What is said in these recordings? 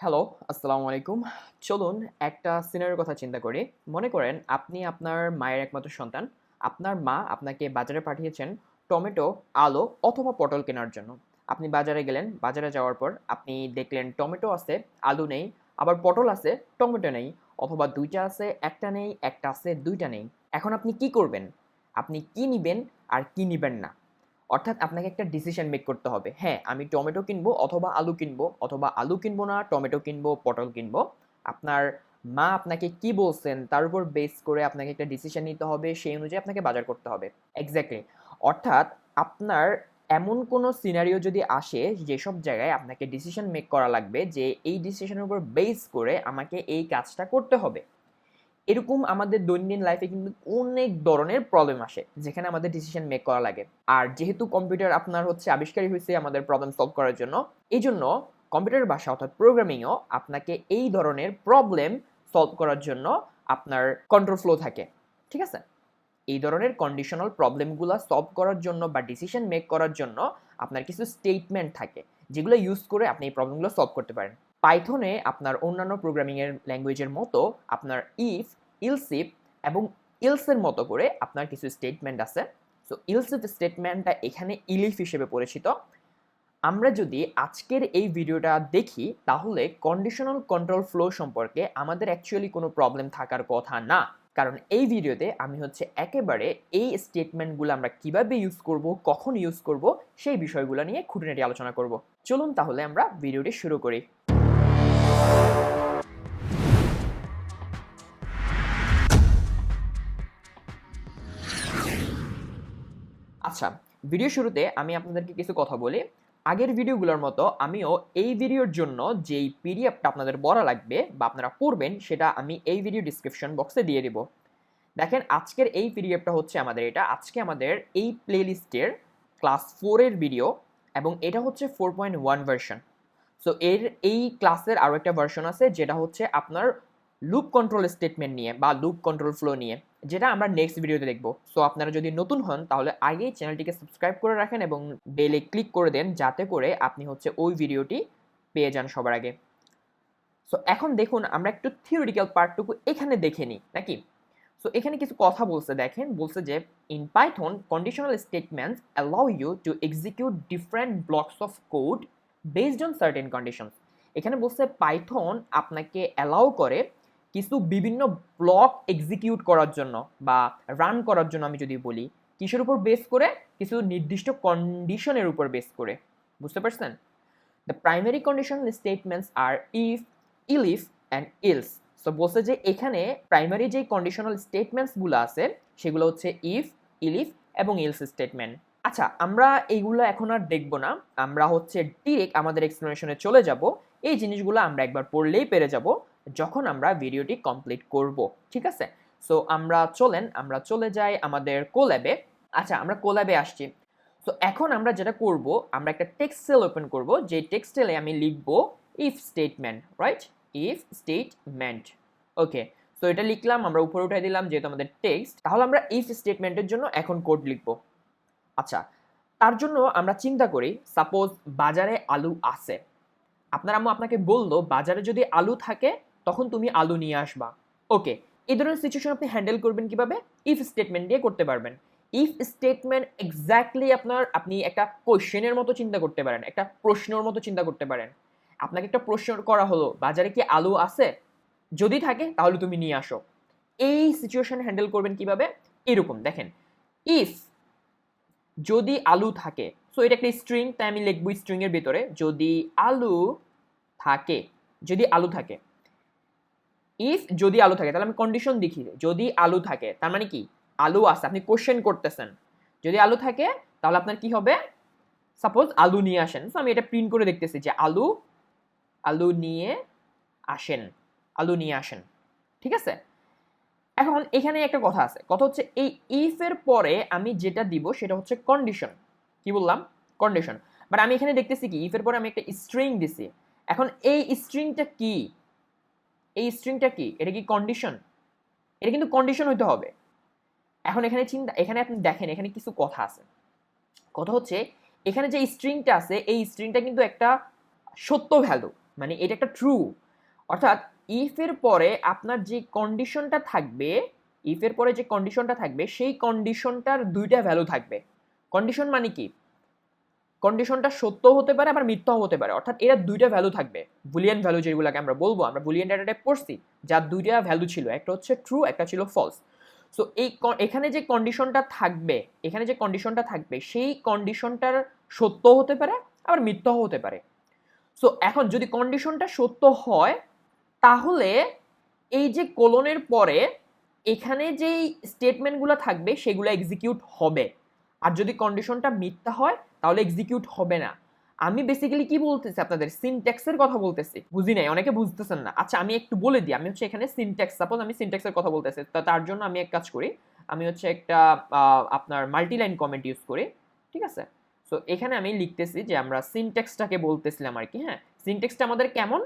Hello, আসসালামু আলাইকুম। চলুন একটা সিনারিওর কথা চিন্তা করি। মনে করেন আপনি আপনার মায়ের একমাত্র সন্তান। আপনার মা আপনাকে বাজারে পাঠিয়েছেন টমেটো, আলু অথবা পটল কেনার জন্য। আপনি বাজারে গেলেন, বাজারে যাওয়ার পর আপনি দেখলেন টমেটো আছে, আলু নেই, আবার পটল আছে, টমেটো নেই, অথবা ২ টা আছে, ১ টা নেই, ১ টা আছে, ২ টা নেই। এখন আপনি কি করবেন? আপনি কি নিবেন আর কি নিবেন না? অর্থাৎ আপনাকে একটা ডিসিশন মেক করতে হবে। হ্যাঁ, আমি টমেটো কিনবো অথবা আলু কিনবো, অথবা আলু কিনবো না, টমেটো কিনবো, পটল কিনবো। আপনার মা আপনাকে কি বলছেন তার উপর বেস করে আপনাকে একটা ডিসিশন নিতে হবে। সেই অনুযায়ী আপনাকে বাজার করতে হবে। এক্সাক্টলি। অর্থাৎ আপনার এমন কোনো সিনারিও যদি আসে যেসব জায়গায় আপনাকে ডিসিশন মেক করা লাগবে যে এই ডিসিশনের উপর বেস করে আমাকে এই কাজটা করতে হবে। এরকম আমাদের দৈনন্দিন লাইফে কিন্তু অনেক ধরনের প্রবলেম আসে যেখানে আমাদের ডিসিশন মেক করা লাগে। আর যেহেতু কম্পিউটার আপনার হচ্ছে আবিষ্কারই হয়েছে আমাদের প্রবলেম সলভ করার জন্য, এই জন্য কম্পিউটার ভাষা অর্থাৎ প্রোগ্রামিংও আপনাকে এই ধরনের প্রবলেম সলভ করার জন্য আপনার কন্ট্রোল ফ্লো থাকে। ঠিক আছে? এই ধরনের কন্ডিশনাল প্রবলেমগুলো সলভ করার জন্য বা ডিসিশন মেক করার জন্য আপনার কিছু স্টেটমেন্ট থাকে যেগুলো ইউজ করে আপনি এই প্রবলেমগুলো সলভ করতে পারেন। পাইথনে আপনার অন্যান্য প্রোগ্রামিং এর ল্যাঙ্গুয়েজের মতো আপনার ইফ, ইলস ইফ এবং এলসের মতো করে আপনার কিছু স্টেটমেন্ট আছে। সো ইলস ইফ স্টেটমেন্টটা এখানে ইলিফ হিসেবে পরিচিত। আমরা যদি আজকের এই ভিডিওটা দেখি তাহলে কন্ডিশনাল কন্ট্রোল ফ্লো সম্পর্কে আমাদের অ্যাকচুয়ালি কোনো প্রবলেম থাকার কথা না। কারণ এই ভিডিওতে আমি হচ্ছে একেবারে এই স্টেটমেন্টগুলো আমরা কিভাবে ইউজ করব, কখন ইউজ করব সেই বিষয়গুলো নিয়ে খুঁটিনাটি আলোচনা করব। চলুন তাহলে আমরা ভিডিওটি শুরু করি। আচ্ছা, ভিডিও শুরুতে আমি আপনাদেরকে কিছু কথা বলি। আগের ভিডিওগুলোর মতো আমিও এই ভিডিওর জন্য যেই পিডিএফটা আপনাদের পড়া লাগবে বা আপনারা পড়বেন সেটা আমি এই ভিডিও ডিসক্রিপশন বক্সে দিয়ে দিব। দেখেন আজকের এই পিডিএফটা হচ্ছে আমাদের এটা আজকে আমাদের এই প্লেলিস্টের ক্লাস 4 এর ভিডিও এবং এটা হচ্ছে 4.1 ভার্সন। সো এই ক্লাসের আরও একটা ভার্সন আছে যেটা হচ্ছে আপনার লুপ কন্ট্রোল স্টেটমেন্ট নিয়ে বা লুপ কন্ট্রোল ফ্লো নিয়ে, যেটা আমরা নেক্সট ভিডিওতে দেখব। সো আপনারা যদি নতুন হন তাহলে আগেই চ্যানেলটিকে সাবস্ক্রাইব করে রাখেন এবং বেলে ক্লিক করে দেন যাতে করে আপনি হচ্ছে ওই ভিডিওটি পেয়ে যান সবার আগে। সো এখন দেখুন আমরা একটু থিওরিটিক্যাল পার্টটুকু এখানে দেখে নিই নাকি। সো এখানে কিছু কথা বলছে, দেখেন বলছে যে in Python conditional statements allow you to execute different blocks of code based on certain conditions. এখানে বলছে পাইথন আপনাকে অ্যালাউ করে কিছু বিভিন্ন ব্লক এক্সিকিউট করার জন্য বা রান করার জন্য, আমি যদি বলি কিসের উপর বেস করে, কিছু নির্দিষ্ট কন্ডিশনের উপর বেস করে। বুঝতে পারছেন? দ্য প্রাইমারি কন্ডিশনাল স্টেটমেন্টস আর if, elif and else. So বলছে যে এখানে প্রাইমারি যে কন্ডিশনাল স্টেটমেন্টসগুলো আছে সেগুলো হচ্ছে ইফ, ইলিফ এবং ইলস স্টেটমেন্ট। আচ্ছা, আমরা এইগুলো এখন আর দেখব না, আমরা হচ্ছে ডিরেক্ট আমাদের এক্সপ্লেনেশনে চলে যাব। এই জিনিসগুলো আমরা একবার পড়লেই পেরে যাব যখন আমরা ভিডিওটি কমপ্লিট করব। ঠিক আছে? সো আমরা চলে যাই আমাদের কোল্যাবে। আচ্ছা, আমরা কোল্যাবে আসছি। সো এখন আমরা যেটা করব, আমরা একটা টেক্সট সেল ওপেন করব, যে টেক্সট সেলে আমি লিখব if statement, right? If statement. Okay, so এটা লিখলাম, আমরা উপরে উঠাই দিলাম যেহেতু আমাদের টেক্সট। তাহলে আমরা ইফ স্টেটমেন্টের জন্য এখন কোড লিখব। আচ্ছা, তার জন্য আমরা চিন্তা করি সাপোজ বাজারে আলু আছে। আপনার আম্মু আপনাকে বলল বাজারে যদি আলু থাকে তখন তুমি আলু নিয়ে আসবা। ওকে, এই ধরনের সিচুয়েশন আপনি হ্যান্ডেল করবেন কিভাবে? ইফ স্টেটমেন্ট দিয়ে করতে পারবেন। ইফ স্টেটমেন্ট এক্স্যাক্টলি আপনি একটা কোশ্চেনের মতো চিন্তা করতে পারেন, একটা প্রশ্নের মতো চিন্তা করতে পারেন। আপনাকে একটা প্রশ্ন করা হলো বাজারে কি আলু আছে? যদি থাকে তাহলে তুমি নিয়ে আসো। এই সিচুয়েশন হ্যান্ডেল করবেন কিভাবে? এরকম দেখেন, ইফ যদি আলু থাকে, সো এটা একটা স্ট্রিং, তাই আমি লিখবো স্ট্রিং এর ভিতরে যদি আলু থাকে। যদি আলু থাকে, ইফ যদি আলু থাকে, তাহলে আমি কন্ডিশন দেখি যদি আলু থাকে তার মানে কি আলু আছে, আপনি কোশ্চেন করতেছেন। যদি আলু থাকে তাহলে আপনার কি হবে? সাপোজ আলু নিয়ে আসেন। সো আমি এটা প্রিন্ট করে দেখতেছি যে আলু, আলু নিয়ে আসেন, আলু নিয়ে আসেন। ঠিক আছে? এখন এখানে একটা কথা আছে, কথা হচ্ছে এই ইফ এর পরে আমি যেটা দিব সেটা হচ্ছে কন্ডিশন। কি বললাম? কন্ডিশন। বাট আমি এখানে দেখতেছি কি ইফ এর পরে আমি একটা স্ট্রিং দিছি। এখন এই স্ট্রিংটা কি? এই স্ট্রিংটা কি? এটা কি কন্ডিশন? এটা কিন্তু কন্ডিশন হইতে হবে। এখন এখানে আপনি দেখেন এখানে কিছু কথা আছে। কথা হচ্ছে এখানে যে স্ট্রিংটা আছে এই স্ট্রিংটা কিন্তু একটা সত্য ভ্যালু, মানে এটা একটা ট্রু, অর্থাৎ ইফ এর পরে আপনার যে কন্ডিশনটা থাকবে, ইফ এর পরে যে কন্ডিশনটা থাকবে সেই কন্ডিশনটার দুইটা ভ্যালু থাকবে। কন্ডিশন মানে কি, কন্ডিশনটা সত্য হতে পারে আবার মিথ্যাও হতে পারে, অর্থাৎ এর দুইটা ভ্যালু থাকবে। বুলিয়ান ভ্যালু যেগুলোকে আমরা বলবো, আমরা বুলিয়ান ডেটা টাইপ পড়ছি, যার দুইটা ভ্যালু ছিল, একটা হচ্ছে ট্রু, একটা ছিল ফলস। সো এখানে যে কন্ডিশনটা থাকবে, এখানে যে কন্ডিশনটা থাকবে সেই কন্ডিশনটার সত্য হতে পারে আবার মিথ্যাও হতে পারে। সো এখন যদি কন্ডিশনটা সত্য হয় তাহলে এই যে কোলনের পরে এখানে যেই স্টেটমেন্টগুলো থাকবে সেগুলো এক্সিকিউট হবে, আর যদি কন্ডিশনটা মিথ্যা হয় তাহলে এক্সিকিউট হবে না। আমি বেসিক্যালি কি বলতেছি, আপনাদের সিনট্যাক্সের কথা বলতেছি, বুঝি নাই, অনেকে বুঝতেছেন না। আচ্ছা আমি একটু বলে দিই, আমি হচ্ছে এখানে সিনট্যাক্স, সাপোজ আমি সিনট্যাক্সের কথা বলতেছি, তার জন্য আমি এক কাজ করি, আমি হচ্ছে একটা আপনার মাল্টিলাইন কমেন্ট ইউজ করি, ঠিক আছে। সো এখানে আমি লিখতেছি যে আমরা সিনট্যাক্সটাকে বলতেছিলাম আর কি, হ্যাঁ। সিনট্যাক্সটা আমাদের কেমন,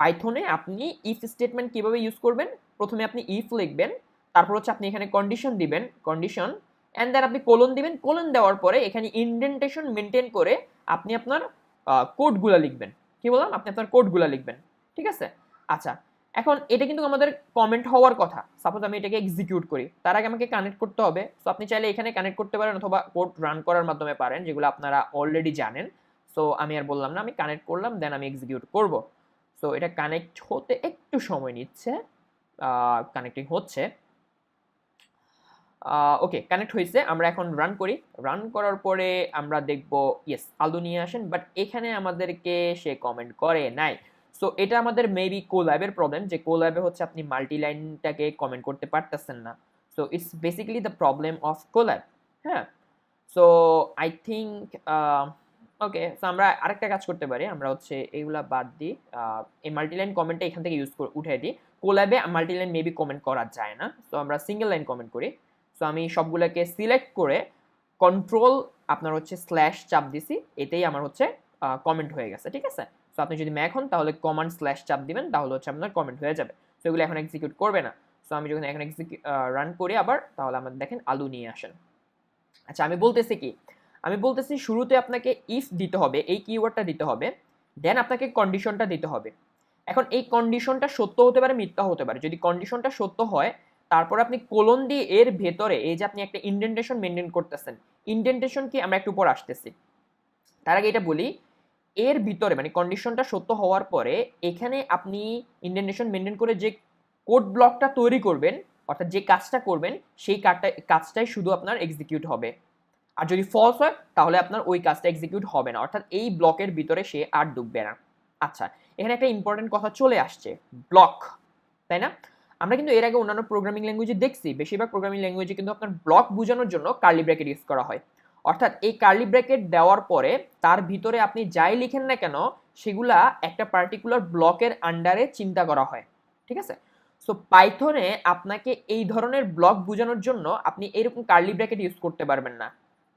পাইথনে আপনি ইফ স্টেটমেন্ট কিভাবে ইউজ করবেন, প্রথমে আপনি ইফ লিখবেন, তারপর হচ্ছে আপনি এখানে কন্ডিশন দিবেন, কন্ডিশন, এন্ড দেন আপনি কোলন দিবেন, কোলন দেওয়ার পরে এখানে ইনডেন্টেশন মেনটেন করে আপনি আপনার কোডগুলো লিখবেন। কি বললাম, আপনি আপনার কোডগুলো লিখবেন, ঠিক আছে। আচ্ছা এখন এটা কিন্তু আমাদের কমেন্ট হওয়ার কথা, সাপোজ আমি এটাকে এক্সিকিউট করি, তার আগে আমাকে কানেক্ট করতে হবে। সো আপনি চাইলে এখানে কানেক্ট করতে পারেন অথবা কোড রান করার মাধ্যমে পারেন, যেগুলো আপনারা অলরেডি জানেন। সো আমি আর বললাম না, আমি কানেক্ট করলাম, দেন আমি এক্সিকিউট করব। সো এটা কানেক্ট হতে একটু সময় নিচ্ছে, কানেক্টিং হচ্ছে। ওকে, কানেক্ট হয়েছে, আমরা এখন রান করি। রান করার পরে আমরা দেখব ইয়েস আলু নিয়ে আসেন, বাট এখানে আমাদেরকে সে কমেন্ট করে নাই। সো এটা আমাদের মেবি কোল্যাবের প্রবলেম, যে কোল্যাবে হচ্ছে আপনি মাল্টি লাইনটাকে কমেন্ট করতে পারতেছেন না। So it's basically the problem of Colab, হ্যাঁ। So I think okay, so আমরা আরেকটা কাজ করতে পারি, আমরা হচ্ছে এইগুলা বাদ দিই, এই মাল্টিলাইন কমেন্টটা এখান থেকে ইউজ করে উঠে দিই। কোল্যাবে মাল্টিলাইন মেবি কমেন্ট করা যায় না, সো আমরা সিঙ্গেল লাইন কমেন্ট করি। সো আমি সবগুলোকে সিলেক্ট করে কন্ট্রোল আপনার হচ্ছে স্ল্যাশ চাপ দিছি, এতেই আমার হচ্ছে কমেন্ট হয়ে গেছে, ঠিক আছে। সো আপনি যদি ম্যাক হন তাহলে কমান্ড স্ল্যাশ চাপ দিবেন, তাহলে হচ্ছে আপনার কমেন্ট হয়ে যাবে। সো এগুলো এখন এক্সিকিউট করবে না। সো আমি যখন এখন রান করি আবার, তাহলে আমাদের দেখেন আলু নিয়ে আসেন। আচ্ছা আমি বলতেছি কি, আমি বলতেছি শুরুতে আপনাকে ইফ দিতে হবে, এই কিওয়ার্ডটা দিতে হবে, দেন আপনাকে কন্ডিশনটা দিতে হবে। এখন এই কন্ডিশনটা সত্য হতে পারে মিথ্যা হতে পারে। যদি কন্ডিশনটা সত্য হয় তারপর আপনি কোলন দিয়ে এর ভেতরে এই যে আপনি একটা ইনডেন্টেশন মেনটেন করতেছেন, ইনডেন্টেশন কি আমরা একটু পর আসতেছি, তার আগে এটা বলি, এর ভিতরে মানে কন্ডিশনটা সত্য হওয়ার পরে এখানে আপনি ইনডেন্টেশন মেনটেন করে যে কোড ব্লকটা তৈরি করবেন, অর্থাৎ যে কাজটা করবেন সেই কাজটাই শুধু আপনার এক্সিকিউট হবে। আর যদি ফলস হয় তাহলে আপনার ওই কাজটা এক্সিকিউট হবে না, অর্থাৎ এই ব্লকের ভিতরে সে আর ঢুকবে না। আচ্ছা এখানে একটা ইম্পর্টেন্ট কথা চলে আসছে, ব্লক, তাই না? আমরা কিন্তু এর আগে অন্যান্য প্রোগ্রামিং ল্যাঙ্গুয়েজে দেখছি, বেশিরভাগ প্রোগ্রামিং ল্যাঙ্গুয়েজে কিন্তু আপনার ব্লক বোঝানোর জন্য কার্লি ব্র্যাকেট ইউজ করা হয়। অর্থাৎ এই কার্লি ব্র্যাকেট দেওয়ার পরে তার ভিতরে আপনি যাই লিখেন না কেন সেগুলা একটা পার্টিকুলার ব্লকের আন্ডারে চিন্তা করা হয়, ঠিক আছে। সো পাইথনে আপনাকে এই ধরনের ব্লক বোঝানোর জন্য আপনি এরকম কার্লি ব্র্যাকেট ইউজ করতে পারবেন না,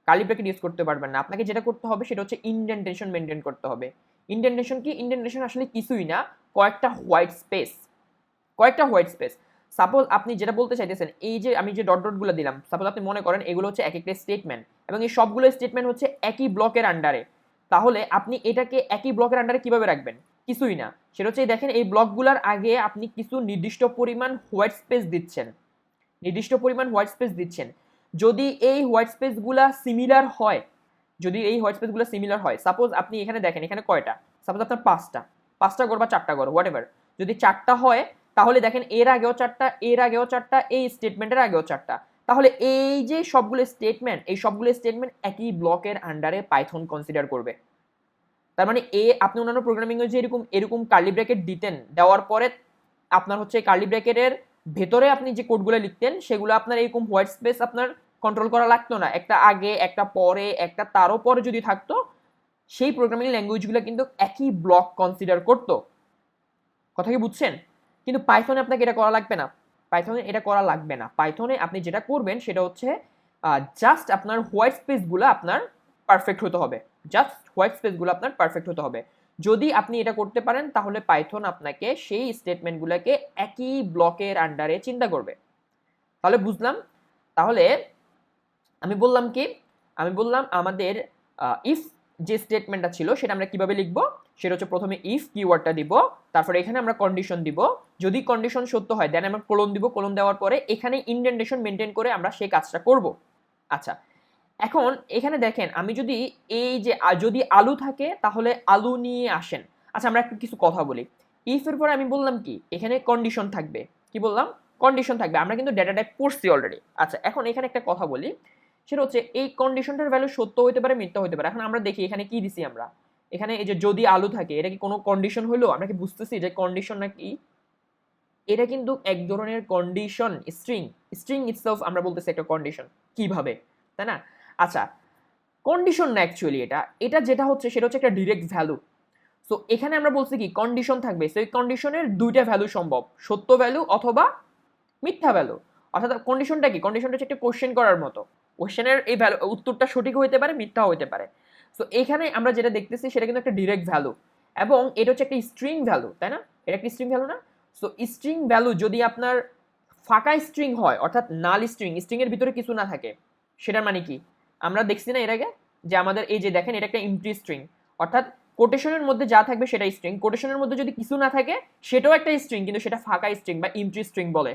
কার্লি ব্র্যাকেট ইউজ করতে পারবেন না। আপনাকে যেটা করতে হবে সেটা হচ্ছে ইনডেন্টেশন মেনটেন করতে হবে। ইনডেন্টেশন কি, ইনডেন্টেশন আসলে কিছুই না, কয়েকটা হোয়াইট স্পেস, কয়েকটা হোয়াইট স্পেস। সাপোজ আপনি যেটা বলতে চাইতেছেন, এই যে আমি যে ডট ডটগুলো দিলাম, সাপোজ আপনি মনে করেন এগুলো হচ্ছে এক একটা স্টেটমেন্ট এবং এই সবগুলো স্টেটমেন্ট হচ্ছে একই ব্লকের আন্ডারে, তাহলে আপনি এটাকে একই ব্লকের আন্ডারে কিভাবে রাখবেন? কিছুই না, সেটা হচ্ছে দেখেন এই ব্লকগুলোর আগে আপনি কিছু নির্দিষ্ট পরিমাণ হোয়াইট স্পেস দিচ্ছেন, নির্দিষ্ট পরিমাণ হোয়াইট স্পেস দিচ্ছেন। যদি এই হোয়াইট স্পেসগুলো সিমিলার হয়, যদি এই হোয়াইট স্পেসগুলো সিমিলার হয়, সাপোজ আপনি এখানে দেখেন এখানে কয়টা, সাপোজ আপনার পাঁচটা, পাঁচটা ঘর বা চারটা ঘর হোয়াট এভার, যদি চারটা হয় তাহলে দেখেন এর আগেও চারটা, এর আগেও চারটা, এই স্টেটমেন্টের আগেও চারটা, তাহলে এই যে সবগুলো স্টেটমেন্ট, এই সবগুলো স্টেটমেন্ট একই ব্লকের আন্ডারে পাইথন কনসিডার করবে। তার মানে আপনি অন্যান্য প্রোগ্রামিং এ যে এরকম এরকম কার্লি ব্র্যাকেট দিতেন, দেওয়ার পরে আপনার হচ্ছে কার্লি ব্র্যাকেটের ভেতরে আপনি যে কোডগুলো লিখতেন সেগুলো আপনার এরকম হোয়াইট স্পেস আপনার কন্ট্রোল করা লাগতো না, একটা আগে একটা পরে একটা তারও পরে যদি থাকতো, সেই প্রোগ্রামিং ল্যাঙ্গুয়েজগুলো কিন্তু একই ব্লক কনসিডার করতো। কথা কি বুঝছেন? কিন্তু পাইথনে আপনাকে এটা করা লাগবে না, পাইথনে এটা করা লাগবে না। পাইথনে আপনি যেটা করবেন সেটা হচ্ছে জাস্ট আপনার হোয়াইট স্পেসগুলো আপনার পারফেক্ট হতে হবে, জাস্ট হোয়াইট স্পেসগুলো আপনার পারফেক্ট হতে হবে। যদি আপনি এটা করতে পারেন তাহলে পাইথন আপনাকে সেই স্টেটমেন্টগুলোকে একই ব্লকের আন্ডারে চিন্তা করবে। তাহলে বুঝলাম। তাহলে আমি বললাম কি, আমি বললাম আমাদের ইফ যে স্টেটমেন্টটা ছিল সেটা আমরা কিভাবে লিখবো, সেটা হচ্ছে প্রথমে ইফ কিওয়ার্ডটা দিব, তারপরে এখানে আমরা কন্ডিশন দিব, যদি কন্ডিশন সত্য হয় দেন আমরা কোলন দিব, কোলন দেওয়ার পরে এখানে ইনডেন্টেশন মেনটেন করে আমরা সেই কাজটা করব। আচ্ছা, এখন এখানে দেখেন আমি যদি এই যে যদি আলু থাকে তাহলে আলু নিয়ে আসেন। আচ্ছা, আমরা একটু কিছু কথা বলি। ইফ এর পরে আমি বললাম কি এখানে কন্ডিশন থাকবে, কি বললাম, কন্ডিশন থাকবে, আমরা কিন্তু ডেটা টাইপ পড়ছি অলরেডি। আচ্ছা, এখন এখানে একটা কথা বলি, সেটা হচ্ছে এই কন্ডিশনটার ভ্যালু সত্য হতে পারে মিথ্যা হতে পারে। এখন আমরা দেখি এখানে কি দিছি আমরা, এখানে এই যে যদি আলু থাকে এটা কি কোনো কন্ডিশন হলো, আমরা কি বুঝতেছি যে কন্ডিশন নাকি? এটা কিন্তু এক ধরনের কন্ডিশন, স্ট্রিং, স্ট্রিং ইটসেলফ আমরা বলতেছি একটা কন্ডিশন, কিভাবে, তাই না? আচ্ছা, কন্ডিশন না অ্যাকচুয়ালি, এটা এটা যেটা হচ্ছে সেটা হচ্ছে একটা ডিরেক্ট ভ্যালু। সো এখানে আমরা বলছি কি কন্ডিশন থাকবে, সো এই কন্ডিশনের দুইটা ভ্যালু সম্ভব, সত্য ভ্যালু অথবা মিথ্যা ভ্যালু। অর্থাৎ কন্ডিশনটা কি, কন্ডিশনটা হচ্ছে একটা কোশ্চেন করার মতো, কোশ্চেনের এই ভ্যালু উত্তরটা সঠিক হতে পারে মিথ্যা হতে পারে। সো এখানে আমরা যেটা দেখতেছি সেটা কিন্তু একটা ডিরেক্ট ভ্যালু, এবং এটা হচ্ছে একটা স্ট্রিং ভ্যালু, তাই না? এটা একটা স্ট্রিং ভ্যালু না? সো স্ট্রিং ভ্যালু যদি আপনার ফাঁকা স্ট্রিং হয়, অর্থাৎ নাল স্ট্রিং, স্ট্রিং এর ভিতরে কিছু না থাকে, সেটার মানে কি আমরা দেখছি না এর আগে যে আমাদের এই যে দেখেন এটা একটা এমটি স্ট্রিং, অর্থাৎ কোটেশনের মধ্যে যা থাকবে সেটা স্ট্রিং, কোটেশনের মধ্যে যদি কিছু না থাকে সেটাও একটা স্ট্রিং, কিন্তু সেটা ফাঁকা স্ট্রিং বা এমটি স্ট্রিং বলে।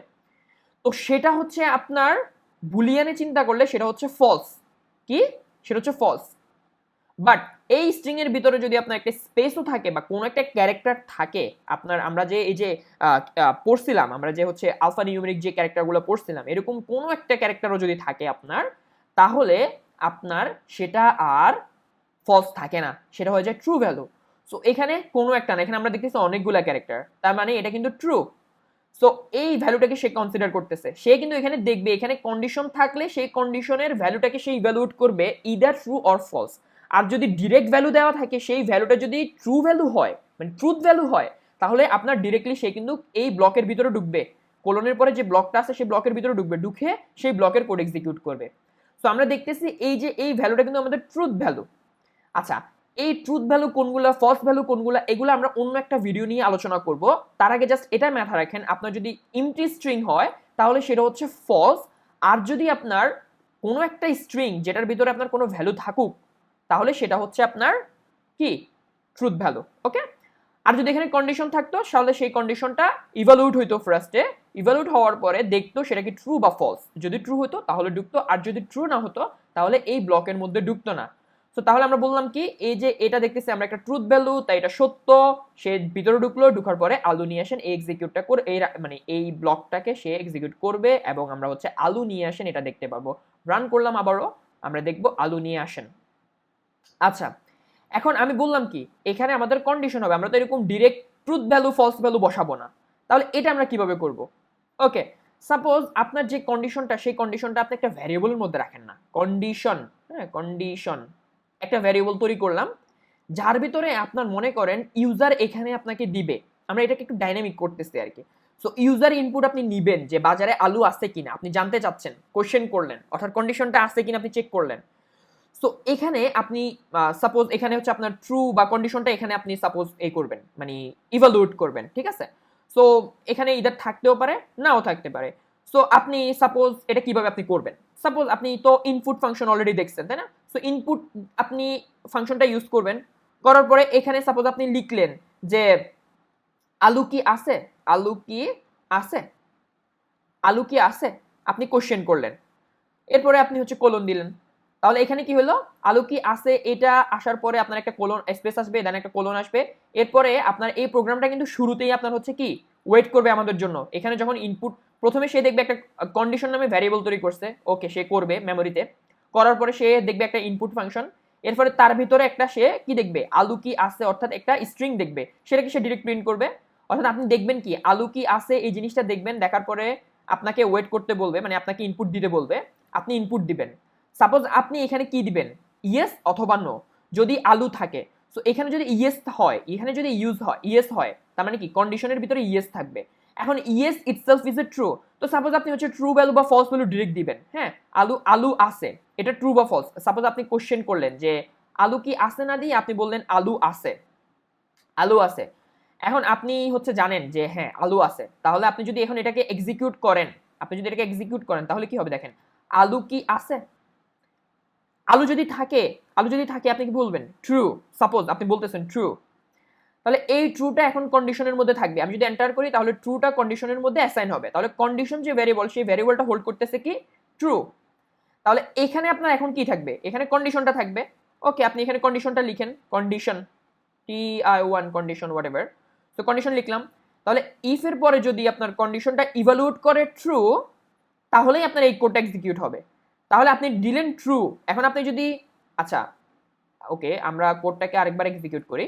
তো সেটা হচ্ছে আপনার বুলিয়ানে চিন্তা করলে সেটা হচ্ছে ফলস, কি সেটা হচ্ছে ফলস। বাট এই স্ট্রিং এর ভিতরে যদি আপনার একটা স্পেসও থাকে বা কোনো একটা ক্যারেক্টার থাকে, আপনার আমরা যে এই যে পড়ছিলাম, আমরা যে হচ্ছে আলফা নিউমেরিক যে ক্যারেক্টারগুলো পড়ছিলাম, এরকম কোনো একটা ক্যারেক্টারও যদি থাকে আপনার, তাহলে আপনার সেটা আর ফলস থাকে না, সেটা হয়ে যায় ট্রু ভ্যালু। সো এখানে কোনো একটা না, এখানে আমরা দেখতেছি অনেকগুলা ক্যারেক্টার, তার মানে এটা কিন্তু ট্রু। সো এই ভ্যালুটাকে সে কনসিডার করতেছে, সে কিন্তু এখানে দেখবে এখানে কন্ডিশন থাকলে সেই কন্ডিশনের ভ্যালুটাকে সে ইভ্যালুয়েট করবে ইদার ট্রু অর ফলস। আর যদি ডিরেক্ট ভ্যালু দেওয়া থাকে সেই ভ্যালুটা যদি ট্রু ভ্যালু হয়, মানে ট্রুথ ভ্যালু হয়, তাহলে আপনার ডিরেক্টলি সে কিন্তু এই ব্লকের ভিতরে ঢুকবে, কোলনের পরে যে ব্লকটা আছে সেই ব্লকের ভিতরে ঢুকবে, ঢুকে সেই ব্লকের কোড এক্সিকিউট করবে। সো আমরা দেখতেছি এই যে এই ভ্যালুটা কিন্তু আমাদের ট্রুথ ভ্যালু। আচ্ছা, এই ট্রুথ ভ্যালু কোনগুলা, ফলস ভ্যালু কোনগুলা, এগুলো আমরা অন্য একটা ভিডিও নিয়ে আলোচনা করব। তার আগে জাস্ট এটা মাথায় রাখেন, আপনার যদি এমটি স্ট্রিং হয় তাহলে সেটা হচ্ছে ফলস, আর যদি আপনার কোনো একটা স্ট্রিং যেটার ভিতরে আপনার কোনো ভ্যালু থাকুক তাহলে সেটা হচ্ছে আপনার কি ট্রুথ ভ্যালু। ওকে, আর যদি এখানে কন্ডিশন থাকতো তাহলে সেই কন্ডিশনটা ইভালুয়েট হইতো ফার্স্টে, ইভালুয়েট হওয়ার পরে দেখতো সেটা কি ট্রু বা ফলস, যদি ট্রু হতো তাহলে ঢুকতো, আর যদি ট্রু না হতো তাহলে এই ব্লকের মধ্যে ঢুকতো না। তো তাহলে আমরা বললাম কি এই যে এটা দেখতেছি আমরা একটা ট্রুথ ভ্যালু, তাই এটা সত্য, সে ভিতরে ঢুকলো, ঢুকার পরে আলু নিয়ে আসেন এই এক্সিকিউটটা করে, এই মানে এই ব্লকটাকে সে এক্সিকিউট করবে, এবং আমরা হচ্ছে আলু নিয়ে আসেন এটা দেখতে পাবো। রান করলাম আবারও, আমরা দেখবো আলু নিয়ে আসেন। আচ্ছা, এখন আমি বললাম কি এখানে আমাদের কন্ডিশন হবে, আমরা তো এরকম direct truth value false value বসাবো না, তাহলে এটা আমরা কিভাবে করব? ওকে, সাপোজ আপনার যে কন্ডিশনটা সেই কন্ডিশনটা আপনি একটা ভ্যারিয়েবলের মধ্যে রাখেন না, কন্ডিশন, হ্যাঁ কন্ডিশন, একটা ভ্যারিয়েবল তৈরি করলাম যার ভিতরে আপনার মনে করেন ইউজার এখানে আপনাকে দিবে, আমরা এটাকে একটু ডাইনামিক করতেছি আর কি। সো ইউজার ইনপুট আপনি নিবেন যে বাজারে আলু আছে কিনা, আপনি জানতে চাচ্ছেন, কোশ্চেন করলেন, অর্থাৎ কন্ডিশনটা আছে কিনা আপনি চেক করলেন। সো এখানে আপনি সাপোজ এখানে হচ্ছে আপনার ট্রু বা কন্ডিশনটা এখানে আপনি সাপোজ এই করবেন, মানে ইভালুয়েট করবেন, ঠিক আছে? সো এখানে ইদার থাকতেও পারে নাও থাকতে পারে। সো আপনি সাপোজ এটা কিভাবে আপনি করবেন, সাপোজ আপনি তো ইনপুট ফাংশন অলরেডি দেখছেন, তাই না? সো ইনপুট আপনি ফাংশনটা ইউজ করবেন, করার পরে এখানে সাপোজ আপনি লিখলেন যে আলু কি আছে, আলু কি আছে, আলু কি আছে, আপনি কোশ্চেন করলেন, এরপরে আপনি হচ্ছে কোলন দিলেন, তাহলে এখানে কি হলো, আলু কি আছে এটা আসার পরে আপনার একটা কোলন স্পেস আসবে, দেন একটা কোলন আসবে, এরপরে আপনার এই প্রোগ্রামটা কিন্তু শুরুতেই আপনার হচ্ছে কি ওয়েট করবে আমাদের জন্য। এখানে যখন ইনপুট প্রথমে সে দেখবে একটা কন্ডিশন নামে ভ্যারিয়েবল তৈরি করছে, ওকে সে করবে মেমোরিতে, করার পরে সে দেখবে একটা ইনপুট ফাংশন, এরপরে তার ভিতরে একটা সে কি দেখবে আলু কি আছে, অর্থাৎ একটা স্ট্রিং দেখবে, সেটাকে সে ডিরেক্ট প্রিন্ট করবে। অর্থাৎ আপনি দেখবেন কি আলু কি আছে এই জিনিসটা দেখবেন, দেখার পরে আপনাকে ওয়েট করতে বলবে, মানে আপনাকে ইনপুট দিতে বলবে, আপনি ইনপুট দিবেন। সাপোজ আপনি এখানে কি দিবেন, ইয়েস অথবা নো, যদি আলু থাকে। সো এখানে যদি ইয়েস হয়, এখানে যদি ইয়েস হয়, তার মানে কি কন্ডিশনের ভিতরে ইয়েস থাকবে। এখন yes itself is a true, তো সাপোজ আপনি হচ্ছে ট্রু ভ্যালু বা ফলস ভ্যালু ডিরেক্ট দিবেন, হ্যাঁ আলু আলু আছে, এটা ট্রু বা ফলস। সাপোজ আপনি কোশ্চেন করলেন যে আলু কি আছে না দিয়ে আপনি বললেন আলু আছে, আলু আছে। এখন আপনি হচ্ছে জানেন যে হ্যাঁ আলু আছে, তাহলে আপনি যদি এখন এটাকে এক্সিকিউট করেন, আপনি যদি এটাকে এক্সিকিউট করেন তাহলে কি হবে দেখেন, আলু কি আছে, আলু যদি থাকে, আলু যদি থাকে আপনি কি বলবেন ট্রু, সাপোজ আপনি বলতেছেন ট্রু। তাহলে এই ট্রুটা এখন কন্ডিশনের মধ্যে থাকবে। আমি যদি এন্টার করি তাহলে ট্রুটা কন্ডিশনের মধ্যে অ্যাসাইন হবে। তাহলে কন্ডিশন যে ভেরিয়েবল, সেই ভেরিয়েবলটা হোল্ড করতেছে কি? ট্রু। তাহলে এখানে আপনার এখন কি থাকবে? এখানে কন্ডিশনটা থাকবে। ওকে, আপনি এখানে কন্ডিশনটা লিখেন, কন্ডিশন TI1 কন্ডিশন হোয়াটএভার। তো কন্ডিশন লিখলাম। তাহলে ইফ এর পরে যদি আপনার কন্ডিশনটা ইভালুয়েট করে ট্রু, তাহলেই আপনার এই কোডটা এক্সিকিউট হবে। তাহলে আপনি দিলেন ট্রু। এখন আপনি যদি, আচ্ছা ওকে, আমরা কোডটাকে আরেকবার এক্সিকিউট করি।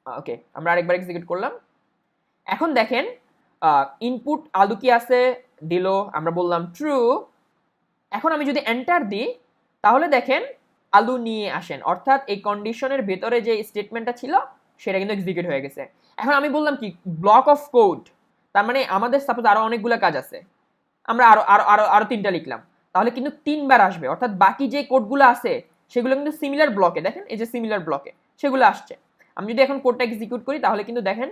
ওকে, আমরা আরেকবার এক্সিকিউট করলাম। এখন দেখেন ইনপুট আলু কি আছে, দিল, আমরা বললাম ট্রু। এখন আমি যদি এন্টার দিই তাহলে দেখেন আলু নিয়ে আসেন, অর্থাৎ এই কন্ডিশনের ভেতরে যে স্টেটমেন্টটা ছিল সেটা কিন্তু এক্সিকিউট হয়ে গেছে। এখন আমি বললাম কি ব্লক অফ কোড, তার মানে আমাদের সাপোজ আরো অনেকগুলো কাজ আছে, আমরা আরো আরো আরো আরো 3টা লিখলাম, তাহলে কিন্তু 3বার আসবে, অর্থাৎ বাকি যে কোডগুলো আছে সেগুলো কিন্তু সিমিলার ব্লকে, দেখেন এই যে সিমিলার ব্লকে সেগুলো আসছে। আমি যদি এখন কোডটা এক্সিকিউট করি তাহলে কিন্তু দেখেন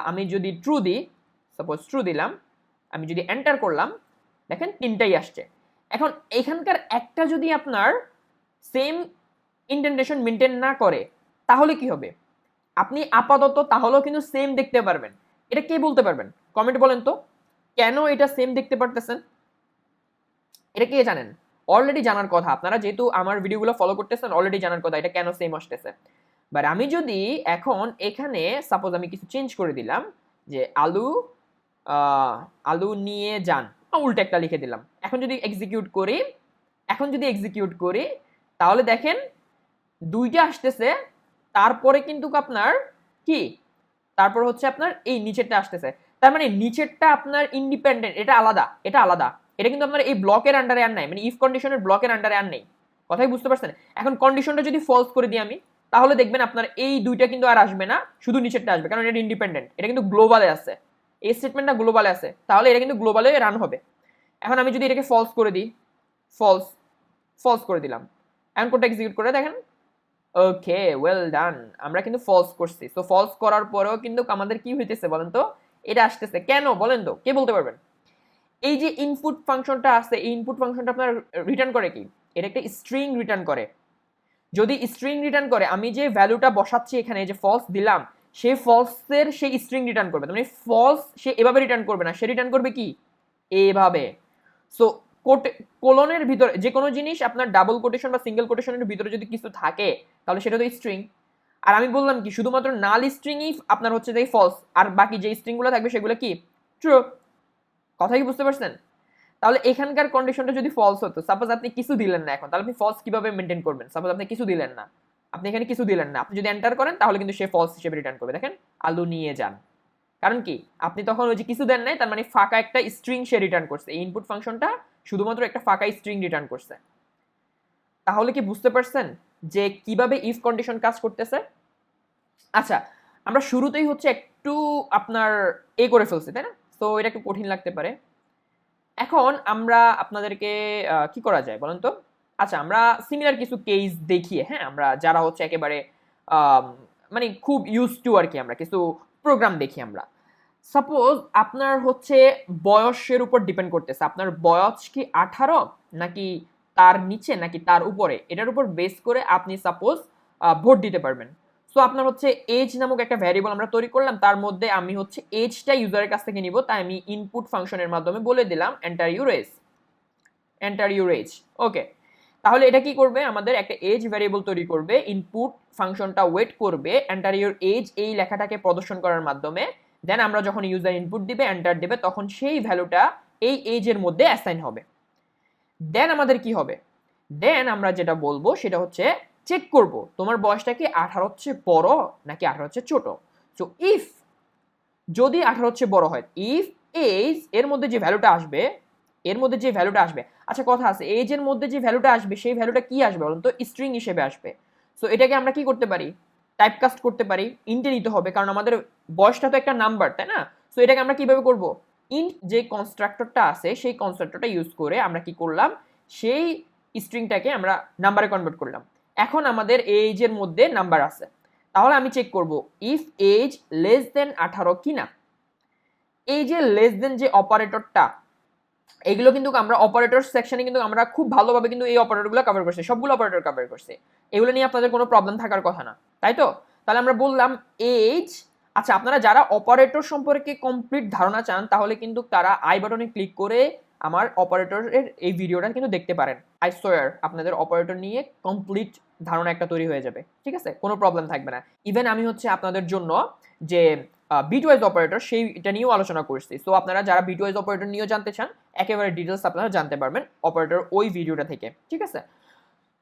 আমি যদি ট্রু দিই, সাপোজ ট্রু দিলাম, আমি যদি এন্টার করলাম, দেখেন 3টাই আসছে। এখন এখানকার একটা যদি আপনার সেম ইন্ডেন্টেশন মেনটেন না করে তাহলে কি হবে? আপনি আপাতত তাহলেও কিন্তু সেম দেখতে পারবেন। এটা কে বলতে পারবেন? কমেন্ট বলেন তো, কেন এটা সেম দেখতে পারতেছেন? এটা কে জানেন? অলরেডি জানার কথা, আপনারা যেহেতু আমার ভিডিওগুলো ফলো করতেছেন অলরেডি জানার কথা এটা কেন সেম আসতেছে। বাট আমি যদি এখন এখানে সাপোজ আমি কিছু চেঞ্জ করে দিলাম, যে আলু আলু নিয়ে যান, উল্টো একটা লিখে দিলাম। এখন যদি এক্সিকিউট করি তাহলে দেখেন 2টা আসতেছে, তারপরে কিন্তু আপনার কি, তারপর হচ্ছে আপনার এই নিচেরটা আসতেছে। তার মানে নিচেরটা আপনার ইন্ডিপেন্ডেন্ট, এটা আলাদা, এটা আলাদা। এটা কিন্তু আপনার এই ব্লকের আন্ডারে আর নাই, মানে ইফ কন্ডিশনের ব্লকের আন্ডারে আর নেই। কথাই বুঝতে পারছেন? এখন কন্ডিশনটা যদি ফলস করে দিই আমি, তাহলে দেখবেন আপনার এই 2টা কিন্তু আর আসবে না, শুধু নিচেরটা আসবে, কারণ এটা ইন্ডিপেন্ডেন্ট, এটা কিন্তু গ্লোবালে আছে, এই স্টেটমেন্টটা গ্লোবালে আছে, তাহলে এটা কিন্তু গ্লোবালে রান হবে। এখন আমি যদি এটাকে ফলস করে দিই, ফলস ফলস করে দিলাম, এখন কোডটা এক্সিকিউট করে দেখেন, ওকে ওয়েল ডান, আমরা কিন্তু ফলস করছি। সো ফলস করার পরেও কিন্তু আমাদের কি হইতেছে বলেন তো? এটা আসতেছে কেন বলেন তো, কে বলতে পারবেন? এই যে ইনপুট ফাংশনটা আছে, এই ইনপুট ফাংশনটা আপনার রিটার্ন করে কি? এটা একটা স্ট্রিং রিটার্ন করে। যদি স্ট্রিং রিটার্ন করে, আমি যে ভ্যালুটা বসাচ্ছি এখানে, যে ফলস দিলাম, সেই ফলসের সেই স্ট্রিং রিটার্ন করবে। মানে ফলস সে এভাবে রিটার্ন করবে না, সে রিটার্ন করবে কি এভাবে। সো কোলনের ভিতরে যে কোনো জিনিস আপনার ডাবল কোটেশন বা সিঙ্গেল কোটেশনের ভিতরে যদি কিছু থাকে তাহলে সেটা তো স্ট্রিং। আর আমি বললাম কি শুধুমাত্র নাল স্ট্রিংই আপনার হচ্ছে যে ফলস, আর বাকি যে স্ট্রিংগুলো থাকবে সেগুলো কি ট্রু। কথা কি বুঝতে পারছেন? তাহলে এখানকার কন্ডিশনটা যদি ফলস হতো, সাপোজ আপনি কিছু দিলেন না, এখন তাহলে আপনি ফলস কিভাবে মেনটেন করবেন? সাপোজ আপনি কিছু দিলেন না, আপনি এখানে কিছু দিলেন না, আপনি যদি এন্টার করেন তাহলে কিন্তু সে ফলস হিসেবে রিটার্ন করবে। দেখেন আলু নিয়ে যান, কারণ কি আপনি তখন ওই যে কিছু দেন নাই, তার মানে ফাঁকা একটা স্ট্রিং সে রিটার্ন করছে। এই ইনপুট ফাংশনটা শুধুমাত্র একটা ফাঁকা স্ট্রিং রিটার্ন করছে। তাহলে কি বুঝতে পারছেন যে কিভাবে ইফ কন্ডিশন কাজ করতেছে? আচ্ছা, আমরা শুরুতেই হচ্ছে একটু আপনার করে ফেলছি, তাই না? তো এটা একটু কঠিন লাগতে পারে। এখন আমরা আপনাদেরকে কি করা যায় বলেন তো? আচ্ছা, আমরা সিমিলার কিছু কেস দেখিয়ে, হ্যাঁ, আমরা যারা হচ্ছে একেবারে মানে খুব ইউজ টু আর কি, আমরা কিছু প্রোগ্রাম দেখি। আমরা সাপোজ আপনার হচ্ছে বয়সের উপর ডিপেন্ড করতেছে, আপনার বয়স কি 18 নাকি তার নিচে নাকি তার উপরে, এটার উপর বেস করে আপনি সাপোজ ভোট দিতে পারবেন। সো আপনার হচ্ছে এজ নামক একটা ভ্যারিয়েবল আমরা তৈরি করলাম, তার মধ্যে আমি হচ্ছে এজটা ইউজারের কাছ থেকে নিব, তাই আমি ইনপুট ফাংশনের মাধ্যমে বলে দিলাম এন্টার ইউর এজ। ওকে, তাহলে এটা কি করবে? আমাদের একটা এজ ভ্যারিয়েবল তৈরি করবে, ইনপুট ফাংশনটা ওয়েট করবে এন্টার ইউর এজ এই লেখাটাকে প্রদর্শন করার মাধ্যমে। দেন আমরা যখন ইউজার ইনপুট দিবে, এন্টার দেবে, তখন সেই ভ্যালুটা এই এজের মধ্যে অ্যাসাইন হবে। দেন আমাদের কি হবে? দেন আমরা যেটা বলবো সেটা হচ্ছে চেক করব তোমার বয়সটা কি 18 হচ্ছে বড় নাকি 18 হচ্ছে ছোট। সো ইফ যদি 18 হচ্ছে বড় হয়, ইফ এজ এর মধ্যে যে ভ্যালুটা আসবে, আচ্ছা কথা আছে, এজ এর মধ্যে যে ভ্যালুটা আসবে সেই ভ্যালুটা কি আসবে বলুন তো? স্ট্রিং হিসেবে আসবে। সো এটাকে আমরা কি করতে পারি? টাইপকাস্ট করতে পারি, ইন্টে নিতে হবে, কারণ আমাদের বয়সটা তো একটা নাম্বার, তাই না? সো এটাকে আমরা কিভাবে করব? ইন্ট যে কনস্ট্রাক্টরটা আছে সেই কনস্ট্রাক্টরটা ইউজ করে আমরা কি করলাম, সেই স্ট্রিংটাকে আমরা নাম্বারে কনভার্ট করলাম। এখন আমাদের এজ এর মধ্যে নাম্বার আছে, তাহলে আমি চেক করব ইফ এজ লেস দেন 18 কিনা। এই যে লেস দেন যে অপারেটরটা, এগুলো কিন্তু আমরা অপারেটর সেকশনে কিন্তু আমরা খুব ভালোভাবে কিন্তু এই অপারেটরগুলো কভার করছি, সবগুলো অপারেটর কভার করছে, এগুলো নিয়ে আপনাদের কোনো প্রবলেম থাকার কথা না, তাই তো? তাহলে আমরা বললাম এজ। আচ্ছা, আপনারা যারা অপারেটর সম্পর্কে কমপ্লিট ধারণা চান তাহলে কিন্তু তারা আই বাটনে ক্লিক করে আমার অপারেটরের এই ভিডিওটা কিন্তু দেখতে পারেন। আই সোয়ার আপনাদের অপারেটর নিয়ে কমপ্লিট ধারণা একটা তৈরি হয়ে যাবে, ঠিক আছে, কোনো প্রবলেম থাকবে না। ইভেন আমি হচ্ছে আপনাদের জন্য যে বিটওয়াইজ অপারেটর সেইটা নিয়েও আলোচনা করছি। সো আপনারা যারা বিটওয়াইজ অপারেটর নিয়েও জানতে চান একেবারে ডিটেলস আপনারা জানতে পারবেন অপারেটর ওই ভিডিওটা থেকে, ঠিক আছে।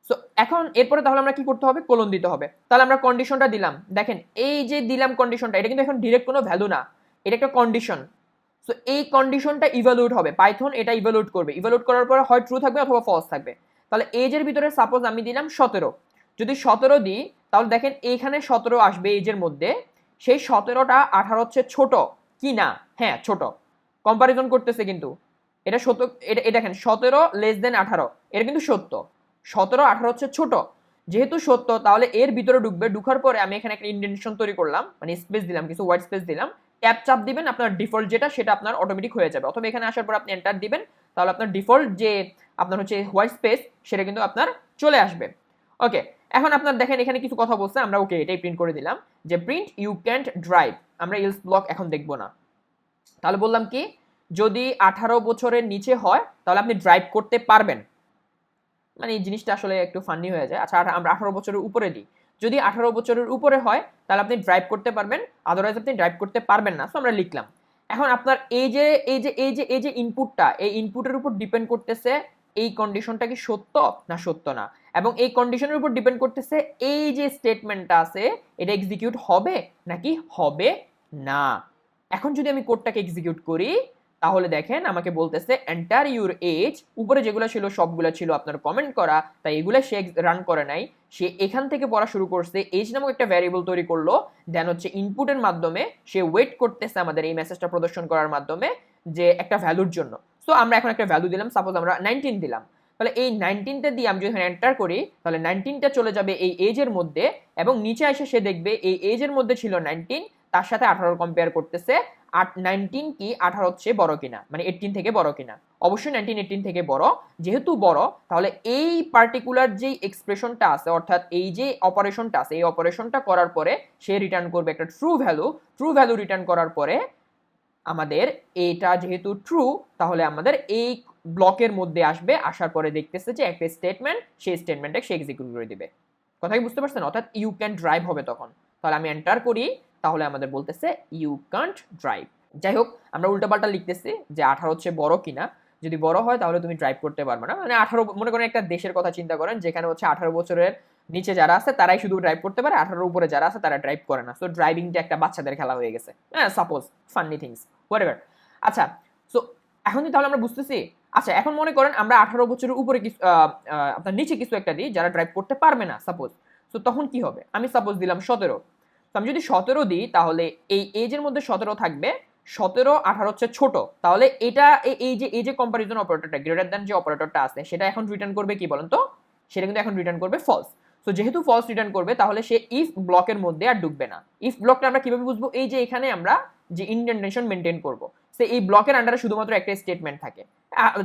সো এখন এরপরে তাহলে আমরা কি করতে হবে, কোলন দিতে হবে। তাহলে আমরা কন্ডিশনটা দিলাম, দেখেন এই যে দিলাম কন্ডিশনটা, এটা কিন্তু এখন ডিরেক্ট কোনো ভ্যালু না, এটা একটা কন্ডিশন। সো এই কন্ডিশনটা ইভালুয়েট হবে, পাইথন এটা ইভালুয়েট করবে, ইভালুয়েট করার পরে হয় ট্রু থাকবে অথবা ফলস থাকবে। তাহলে এজের ভিতরে সাপোজ আমি দিলাম 17, যদি 17 দিই তাহলে দেখেন এইখানে 17 আসবে এজের মধ্যে, সেই 17টা 18 হচ্ছে ছোট কি না, হ্যাঁ ছোট, কম্পারিজন করতেছে কিন্তু এটা সত্য, এটা দেখেন 17 লেস দেন 18, এটা কিন্তু সত্য, 17 18 হচ্ছে ছোট, যেহেতু সত্য তাহলে এর ভিতরে ঢুকবে, ঢুকার পরে আমি এখানে একটা ইন্ডেন্টেশন তৈরি করলাম, মানে স্পেস দিলাম, কিছু হোয়াইট স্পেস দিলাম, ট্যাপ চাপ দিবেন, আপনার ডিফল্ট যেটা সেটা আপনার অটোমেটিক হয়ে যাবে, অথবা এখানে আসার পর আপনি এন্টার দিবেন, তাহলে আপনার ডিফল্ট যে আপনার হচ্ছে হোয়াইট স্পেস সেটা কিন্তু আপনার চলে আসবে। ওকে, এখন আপনার দেখেন এখানে কিছু কথা বলছে, আমরা ওকে এটাই প্রিন্ট করে দিলাম যে প্রিন্ট ইউ ক্যান্ট ড্রাইভ, আমরা এলস ব্লক এখন দেখবো না। তাহলে বললাম কি, যদি 18 বছরের নিচে হয় তাহলে আপনি ড্রাইভ করতে পারবেন, মানে এই জিনিসটা আসলে একটু ফানি হয়ে যায়। আচ্ছা আমরা 18 বছরের উপরে দিই, যদি 18 বছরের উপরে হয় তাহলে আপনি ড্রাইভ করতে পারবেন, আদারওয়াইজ আপনি ড্রাইভ করতে পারবেন না। সো আমরা লিখলাম। এখন আপনার এই যে ইনপুটটা, এই ইনপুটের উপর ডিপেন্ড করতেছে এই কন্ডিশনটা কি সত্য না সত্য না, এবং এই কন্ডিশনের উপর ডিপেন্ড করতেছে এই যে স্টেটমেন্টটা আছে এটা এক্সিকিউট হবে নাকি হবে না। এখন যদি আমি কোডটাকে এক্সিকিউট করি তাহলে দেখেন আমাকে বলতেছে এন্টার ইউর এজ, উপরে যেগুলো ছিল সবগুলো ছিল আপনার কমেন্ট করা, তাই এগুলো সে রান করে নাই, সে এখান থেকে পড়া শুরু করছে, এজ নামক একটা ভ্যারিয়েবল তৈরি করলো, দেন হচ্ছে ইনপুটের মাধ্যমে সে ওয়েট করতেছে আমাদের এই মেসেজটা প্রদর্শন করার মাধ্যমে যে একটা ভ্যালুর জন্য। সো আমরা এখন একটা ভ্যালু দিলাম, সাপোজ আমরা 19 দিলাম, তাহলে এই 19টা দিয়ে আমি যদি এন্টার করি তাহলে 19টা চলে যাবে এই এজের মধ্যে, এবং নিচে এসে সে দেখবে এই এজের মধ্যে ছিল 19, তার সাথে 18 কম্পেয়ার করতেছে, 19 কি 18 হচ্ছে বড় কিনা, মানে 18 থেকে বড় কিনা, অবশ্যই 19 18 থেকে বড়, যেহেতু বড় তাহলে এই পার্টিকুলার যে এক্সপ্রেশনটা আছে, অর্থাৎ এই যে অপারেশনটা আছে, এই অপারেশনটা করার পরে সে রিটার্ন করবে একটা true value, true value return করার পরে আমাদের এটা যেহেতু ট্রু তাহলে আমাদের এই ব্লকের মধ্যে আসবে, আসার পরে দেখতেছে যে একটা স্টেটমেন্ট, সেই স্টেটমেন্টটা সে এক্সিকিউট করে দিবে। কথা কি বুঝতে পারছেন? অর্থাৎ ইউ ক্যান ড্রাইভ হবে তখন। তাহলে আমি এন্টার করি, তাহলে আমাদের বলতেছে ইউ কান্ট ড্রাইভ। যাই হোক, আমরা উল্টাপাল্টা লিখতেছি যে 18 হচ্ছে বড় কিনা, যদি বড় হয় তাহলে তুমি ড্রাইভ করতে পারবে না, মানে 18, মনে করেন একটা দেশের কথা চিন্তা করেন যেখানে হচ্ছে 18 বছরের নিচে যারা আছে তারাই শুধু ড্রাইভ করতে পারে, 18 উপরে যারা আছে তারা ড্রাইভ করে না। সো ড্রাইভিংটা একটা বাচ্চাদের খেলা হয়ে গেছে, হ্যাঁ সাপোজ, ফান্নি থিংস, হোয়াটএভার। আচ্ছা, সো এখন তাহলে আমরা বুঝতেছি। আচ্ছা এখন মনে করেন আমরা 18 বছরের উপরে কিছু আপনার নিচে কিছু একটা দিই যারা ড্রাইভ করতে পারবে না সাপোজ, সো তখন কি হবে, আমি সাপোজ দিলাম 17, তো আমি যদি 17 দিই তাহলে এই এজের মধ্যে 17 থাকবে, 17 18 হচ্ছে ছোট, তাহলে এটা এই যে কম্পারিজন অপারেটরটা গ্রেটার দ্যান যে অপারেটরটা আছে সেটা এখন রিটার্ন করবে কি বলেন তো, সেটা কিন্তু এখন রিটার্ন করবে ফলস। সো যেহেতু ফলস রিটার্ন করবে তাহলে সে ইফ ব্লকের মধ্যে আর ঢুকবে না। ইফ ব্লকটা আমরা কিভাবে বুঝবো, এই যে এখানে আমরা যে ইন্ডেন্টেশন মেনটেন করব, সে এই ব্লকের আন্ডারে শুধুমাত্র একটা স্টেটমেন্ট থাকে।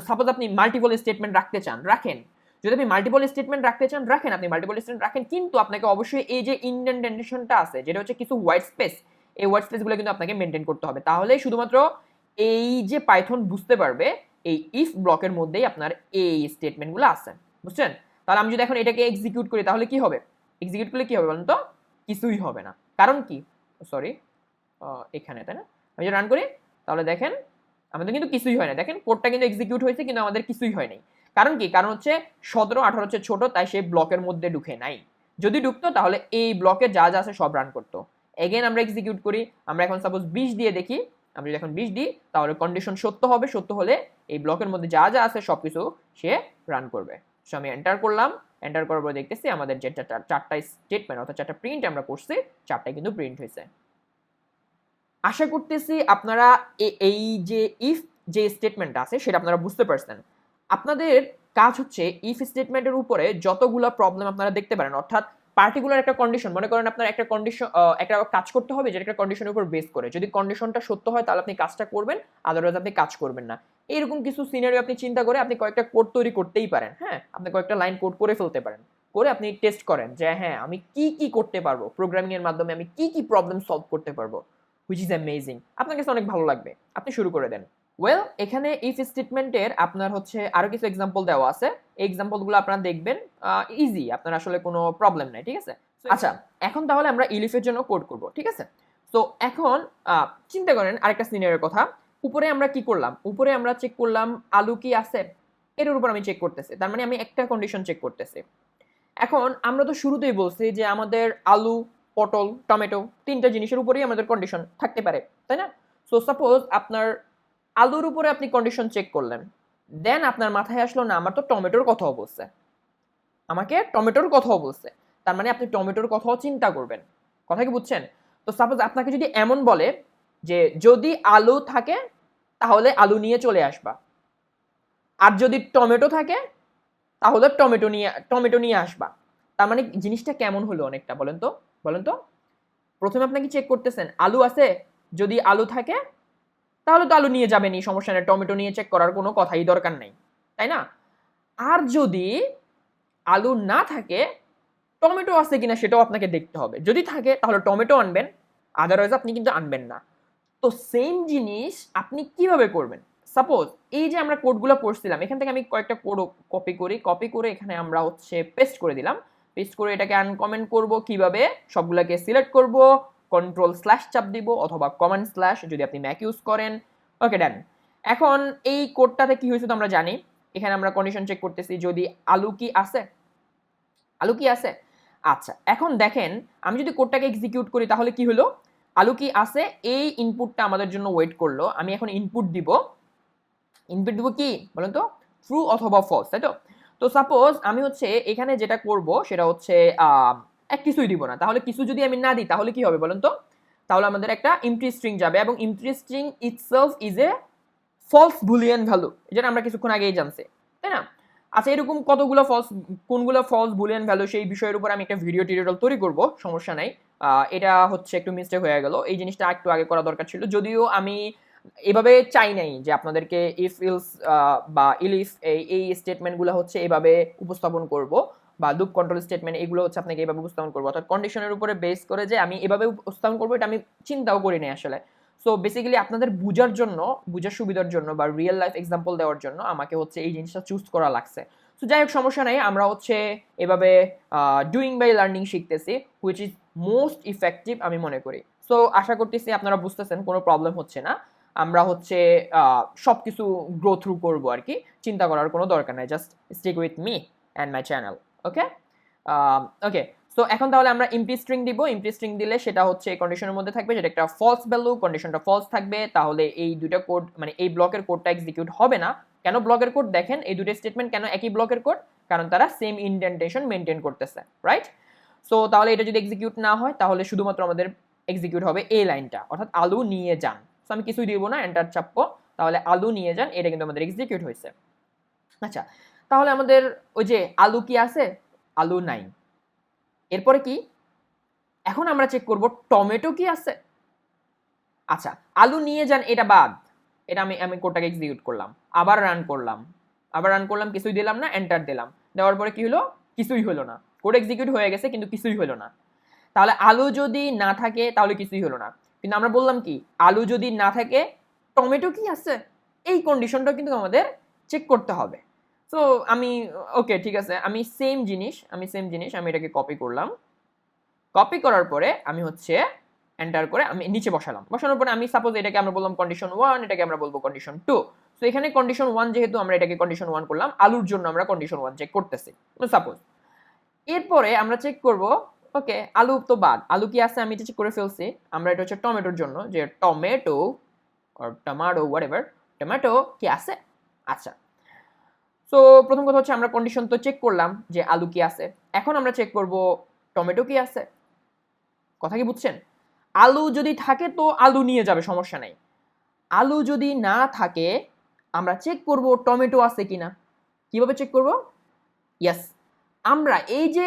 সাপোজ আপনি মাল্টিপল স্টেটমেন্ট রাখতে চান রাখেন, যদি আপনি মাল্টিপল স্টেটমেন্ট রাখতে চান রাখেন, আপনি মাল্টিপল স্টেটমেন্ট রাখেন, কিন্তু আপনাকে অবশ্যই এই যে ইন্ডেন্টেশনটা আছে যেটা হচ্ছে কিছু হোয়াইট স্পেস, এই হোয়াইট স্পেসগুলো কিন্তু আপনাকে মেনটেন করতে হবে, তাহলে শুধুমাত্র এই যে পাইথন বুঝতে পারবে এই ইফ ব্লকের মধ্যেই আপনার এই স্টেটমেন্টগুলো আছে, বুঝছেন? তাহলে আমি যদি এখন এটাকে এক্সিকিউট করি তাহলে কি হবে, এক্সিকিউট করলে কি হবে বলেন তো, কিছুই হবে না, কারণ কি, সরি এখানে, তাই না, আমি যদি রান করি তাহলে দেখেন আমাদের কিন্তু কিছুই হয় না, দেখেন কোডটা কিন্তু এক্সিকিউট হয়েছে কিন্তু আমাদের কিছুই হয় নাই, কারণ কি, কারণ হচ্ছে 17 18 হচ্ছে ছোট, তাই সেই ব্লকের মধ্যে ঢুকে নাই, যদি ঢুকতো তাহলে এই ব্লকে যা যা আছে সব রান করতো। এগেন আমরা এক্সিকিউট করি, আমরা এখন সাপোজ 20 দিয়ে দেখি, আমি যদি এখন 20 দিই তাহলে কন্ডিশন সত্য হবে, সত্য হলে এই ব্লকের মধ্যে যা যা আছে সবকিছু সে রান করবে। সো আমি এন্টার করলাম, এন্টার করার পর দেখতেছি আমাদের যে চারটা স্টেটমেন্ট অর্থাৎ চারটা প্রিন্ট আমরা করছি, চারটাই কিন্তু প্রিন্ট হয়েছে। আশা করতেছি আপনারা এই যে ইফ যে স্টেটমেন্ট আছে সেটা আপনারা বুঝতে পারছেন। আপনাদের কাজ হচ্ছে ইফ স্টেটমেন্টের উপরে যতগুলো প্রবলেম আপনারা দেখতে পারেন, অর্থাৎ পার্টিকুলার একটা কন্ডিশন, মনে করেন আপনার একটা কন্ডিশন, একটা কাজ করতে হবে যেটা একটা কন্ডিশনের উপর বেস করে, যদি কন্ডিশনটা সত্য হয় তাহলে আপনি কাজটা করবেন, আদারওয়াইজ আপনি কাজ করবেন না। এরকম কিছু সিনারিও আপনি চিন্তা করে আপনি কয়েকটা কোড তৈরি করতেই পারেন, হ্যাঁ আপনি কয়েকটা লাইন কোড করে ফেলতে পারেন, করে আপনি টেস্ট করেন যে হ্যাঁ আমি কি কি করতে পারবো, প্রোগ্রামিং এর মাধ্যমে আমি কি কি প্রবলেম সলভ করতে পারবো, হুইচ ইজ অ্যামেজিং। আপনার কাছে অনেক ভালো লাগবে, আপনি শুরু করে দেন। ওয়েল, এখানে ইফ স্টেটমেন্টের আপনার হচ্ছে আরো কিছু এক্সাম্পল দেওয়া আছে, এই এক্সাম্পলগুলো আপনারা দেখবেন, ইজি, আপনার আসলে কোনো প্রবলেম নাই, ঠিক আছে। আচ্ছা, এখন তাহলে আমরা ইলিফের জন্য কোড করব, ঠিক আছে। তো এখন চিন্তা করেন আরেকটা সিনিয়রের কথা। উপরে আমরা কি করলাম, উপরে আমরা চেক করলাম আলু কি আছে, এটার উপর আমি চেক করতেছি, তার মানে আমি একটা কন্ডিশন চেক করতেছি। এখন আমরা তো শুরুতেই বলছি যে আমাদের আলু, পটল, টমেটো তিনটা জিনিসের উপরেই আমাদের কন্ডিশন থাকতে পারে, তাই না? সো সাপোজ আপনার আলুর উপরে আপনি কন্ডিশন চেক করলেন, দেন আপনার মাথায় আসলো না আমার তো টমেটোর কথাও বলছে, আমাকে টমেটোর কথাও বলছে, তার মানে আপনি টমেটোর কথাও চিন্তা করবেন। কথা কি বুঝছেন? তো সাপোজ আপনাকে যদি এমন বলে যে যদি আলু থাকে তাহলে আলু নিয়ে চলে আসবা, আর যদি টমেটো থাকে তাহলে টমেটো নিয়ে আসবা, তার মানে জিনিসটা কেমন হলো অনেকটা, বলেন তো, বলেন তো। প্রথমে আপনাকে চেক করতেছেন আলু আছে, যদি আলু থাকে তাহলে তো আলু নিয়ে যাবেনই, সমস্যা নেই, টমেটো নিয়ে চেক করার কোনো কথাই দরকার নেই, তাই না? আর যদি আলু না থাকে, টমেটো আছে কিনা সেটাও আপনাকে দেখতে হবে, যদি থাকে তাহলে টমেটো আনবেন, আদারওয়াইজ আপনি কিন্তু আনবেন না। তো সেম জিনিস আপনি কিভাবে করবেন? সাপোজ এই যে আমরা কোডগুলো পড়ছিলাম, এখান থেকে আমি কয়েকটা কোড কপি করে এখানে আমরা হচ্ছে পেস্ট করে দিলাম, পেস্ট করে এটাকে আনকমেন্ট করব, কিভাবে সবগুলোকে সিলেক্ট করব, কন্ট্রোল স্ল্যাশ চাপ দিব অথবা কমান্ড স্ল্যাশ যদি আপনি ম্যাক ইউজ করেন। ওকে, ডান। এখন এই কোডটাতে কি হয়েছে তো আমরা জানি, এখানে আমরা কন্ডিশন চেক করতেছি যদি আলু কি আছে, আলু কি আছে। আচ্ছা, এখন দেখেন আমি যদি কোডটাকে এক্সিকিউট করি তাহলে কি হলো, আলু কি আছে এই ইনপুটটা আমাদের জন্য ওয়েট করলো, আমি এখন ইনপুট দিব, ইনপুট দিব কি বলেন তো, ট্রু অথবা ফলস, তাই তো। তো সাপোজ আমি হচ্ছে এখানে যেটা করব সেটা হচ্ছে এক কিছুই দিব না, তাহলে কিছু যদি আমি না দিই তাহলে কি হবে বলেন তো, তাহলে আমাদের একটা এমটি স্ট্রিং যাবে, এবং empty string itself is a false boolean value, যেটা আমরা কিছুক্ষণ আগেই জানছি, তাই না? আচ্ছা, এরকম কতগুলো ফলস, কোনগুলো ফলস বুলিয়ান ভ্যালু সেই বিষয়ের উপর আমি একটা ভিডিও টিউটোরিয়াল তৈরি করব, সমস্যা নাই। এটা হচ্ছে একটু মিস্টেক হয়ে গেল, এই জিনিসটা একটু আগে করা দরকার ছিল, যদিও আমি এভাবে চাই নাই যে আপনাদেরকে ইফ ইলস বা ইলিফ এই স্টেটমেন্টগুলো হচ্ছে এভাবে উপস্থাপন করব, বা লুপ কন্ট্রোল স্টেটমেন্ট এগুলো হচ্ছে আপনাকে এভাবে উপস্থাপন করবো, অর্থাৎ কন্ডিশনের উপরে বেস করে যে আমি এভাবে উপস্থাপন করবো, এটা আমি চিন্তাও করি নাই আসলে। সো বেসিক্যালি আপনাদের বুঝার জন্য, বুঝার সুবিধার জন্য বা রিয়েল লাইফ এক্সাম্পল দেওয়ার জন্য আমাকে হচ্ছে এই জিনিসটা চুজ করা লাগছে। সো যাই হোক, সমস্যা নেই, আমরা হচ্ছে এভাবে ডুইং বাই লার্নিং শিখতেছি, হুইচ ইজ মোস্ট ইফেক্টিভ আমি মনে করি। সো আশা করতেছি আপনারা বুঝতেছেন, কোনো প্রবলেম হচ্ছে না, আমরা হচ্ছে সব কিছু গ্রো থ্রু করবো আর কি, চিন্তা করার কোনো দরকার নাই, just stick with me and my channel. Okay, okay. So এখন তাহলে আমরা এমটি স্ট্রিং দিব, এমটি স্ট্রিং দিলে সেটা হচ্ছে কন্ডিশনের মধ্যে থাকবে, যেটা একটা ফলস ভ্যালু, কন্ডিশনটা ফলস থাকবে, তাহলে এই দুইটা কোড মানে এই ব্লকের কোডটা এক্সিকিউট হবে না। কেন ব্লকের কোড দেখেন, এই দুটো স্টেটমেন্ট কেন একই ব্লকের কোড, কারণ তারা সেম ইনডেন্টেশন মেনটেন করতেছে, রাইট? সো তাহলে এটা যদি এক্সিকিউট না হয় তাহলে শুধুমাত্র আমাদের এক্সিকিউট হবে এই লাইনটা, অর্থাৎ আলু নিয়ে যান। সো আমি কিছুই দিব না, এন্টার চাপবো, তাহলে আলু নিয়ে যান, এটা কিন্তু আমাদের এক্সিকিউট হয়েছে। আচ্ছা, তাহলে আমাদের ওই যে আলু কি আছে, আলু নাই, এরপরে কি, এখন আমরা চেক করব টমেটো কি আছে। আচ্ছা, আলু নিয়ে যান এটা বাদ, এটা আমি কোডটাকে এক্সিকিউট করলাম, আবার রান করলাম, কিছুই দিলাম না, এন্টার দিলাম, দেওয়ার পরে কি হলো, কিছুই হলো না, কোড এক্সিকিউট হয়ে গেছে কিন্তু কিছুই হলো না। তাহলে আলু যদি না থাকে তাহলে কিছুই হলো না, কিন্তু আমরা বললাম কি আলু যদি না থাকে টমেটো কি আছে, এই কন্ডিশনটা কিন্তু আমাদের চেক করতে হবে। সো আমি ওকে ঠিক আছে, আমি সেম জিনিস আমি এটাকে কপি করলাম, কপি করার পরে আমি হচ্ছে এন্টার করে আমি নিচে বসানোর পরে আমি সাপোজ এটাকে আমরা বললাম কন্ডিশন 1, এটাকে আমরা বলবো কন্ডিশন 2। সো এখানে কন্ডিশন 1 যেহেতু আমরা এটাকে কন্ডিশন 1 করলাম, আলুর জন্য আমরা কন্ডিশন 1 চেক করতেছি সাপোজ। এরপরে আমরা চেক করব, ওকে আলু তো বাদ, আলু কি আছে আমি এটা চেক করে ফেলছি, আমরা এটা হচ্ছে টমেটোর জন্য, যে tomato or tomato whatever, tomato কি আছে। আচ্ছা, সো প্রথম কথা হচ্ছে আমরা কন্ডিশন তো চেক করলাম যে আলু কি আছে, এখন আমরা চেক করব টমেটো কি আছে। কথা কি বুঝছেন? আলু যদি থাকে তো আলু নিয়ে যাবে, সমস্যা নাই। আলু যদি না থাকে আমরা চেক করব টমেটো আছে কিনা। কিভাবে চেক করব? ইয়েস, আমরা এই যে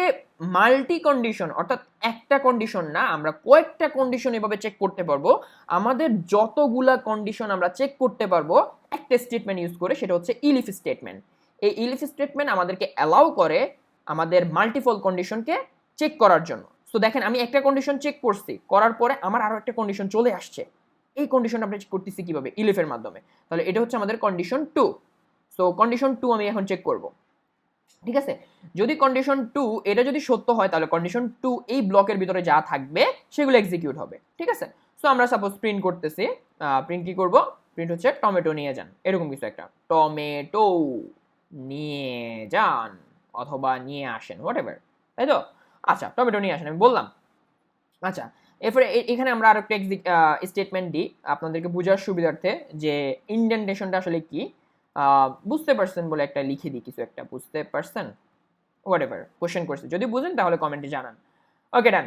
মাল্টি কন্ডিশন, অর্থাৎ একটা কন্ডিশন না, আমরা কয়েকটা কন্ডিশন এভাবে চেক করতে পারবো। আমাদের যতগুলা কন্ডিশন আমরা চেক করতে পারবো একটা স্টেটমেন্ট ইউজ করে, সেটা হচ্ছে ইলিফ স্টেটমেন্ট। এই ইলিফ স্টেটমেন্ট আমাদেরকে অ্যালাউ করে আমাদের মাল্টিপল কন্ডিশনকে চেক করার জন্য। সো দেখেন আমি একটা কন্ডিশন চেক করছি, করার পরে আমার আরো একটা কন্ডিশন চলে আসছে। এই কন্ডিশন আমরা চেক করতেছি কিভাবে? ইলিফ এর মাধ্যমে। তাহলে এটা হচ্ছে আমাদের কন্ডিশন 2। সো কন্ডিশন 2 আমি এখন চেক করব। ঠিক আছে, যদি কন্ডিশন 2 এটা যদি সত্য হয় তাহলে কন্ডিশন 2 এই ব্লকের ভিতরে যা থাকবে সেগুলো এক্সিকিউট হবে। ঠিক আছে, সো আমরা সাপোজ প্রিন্ট করতেছি, প্রিন্ট কি করব? প্রিন্ট হচ্ছে টমেটো নিয়ে যান, এরকম কিছু একটা, টমেটো নিয়ে যান অথবা নিয়ে আসেন, হোয়াটএভার, তাই তো? আচ্ছা, টমেটো নিয়ে আসেন আমি বললাম। আচ্ছা, এরপরে এখানে আমরা আরেকটা স্টেটমেন্ট দিই আপনাদেরকে বোঝার সুবিধার্থে যে ইন্ডেন্টেশনটা আসলে কি। বুঝতে পারছেন বলে একটা লিখে দিই কিছু একটা, বুঝতে পারছেন, হোয়াটএভার, কোশ্চেন করছে, যদি বুঝেন তাহলে কমেন্টে জানান। ওকে, ডান,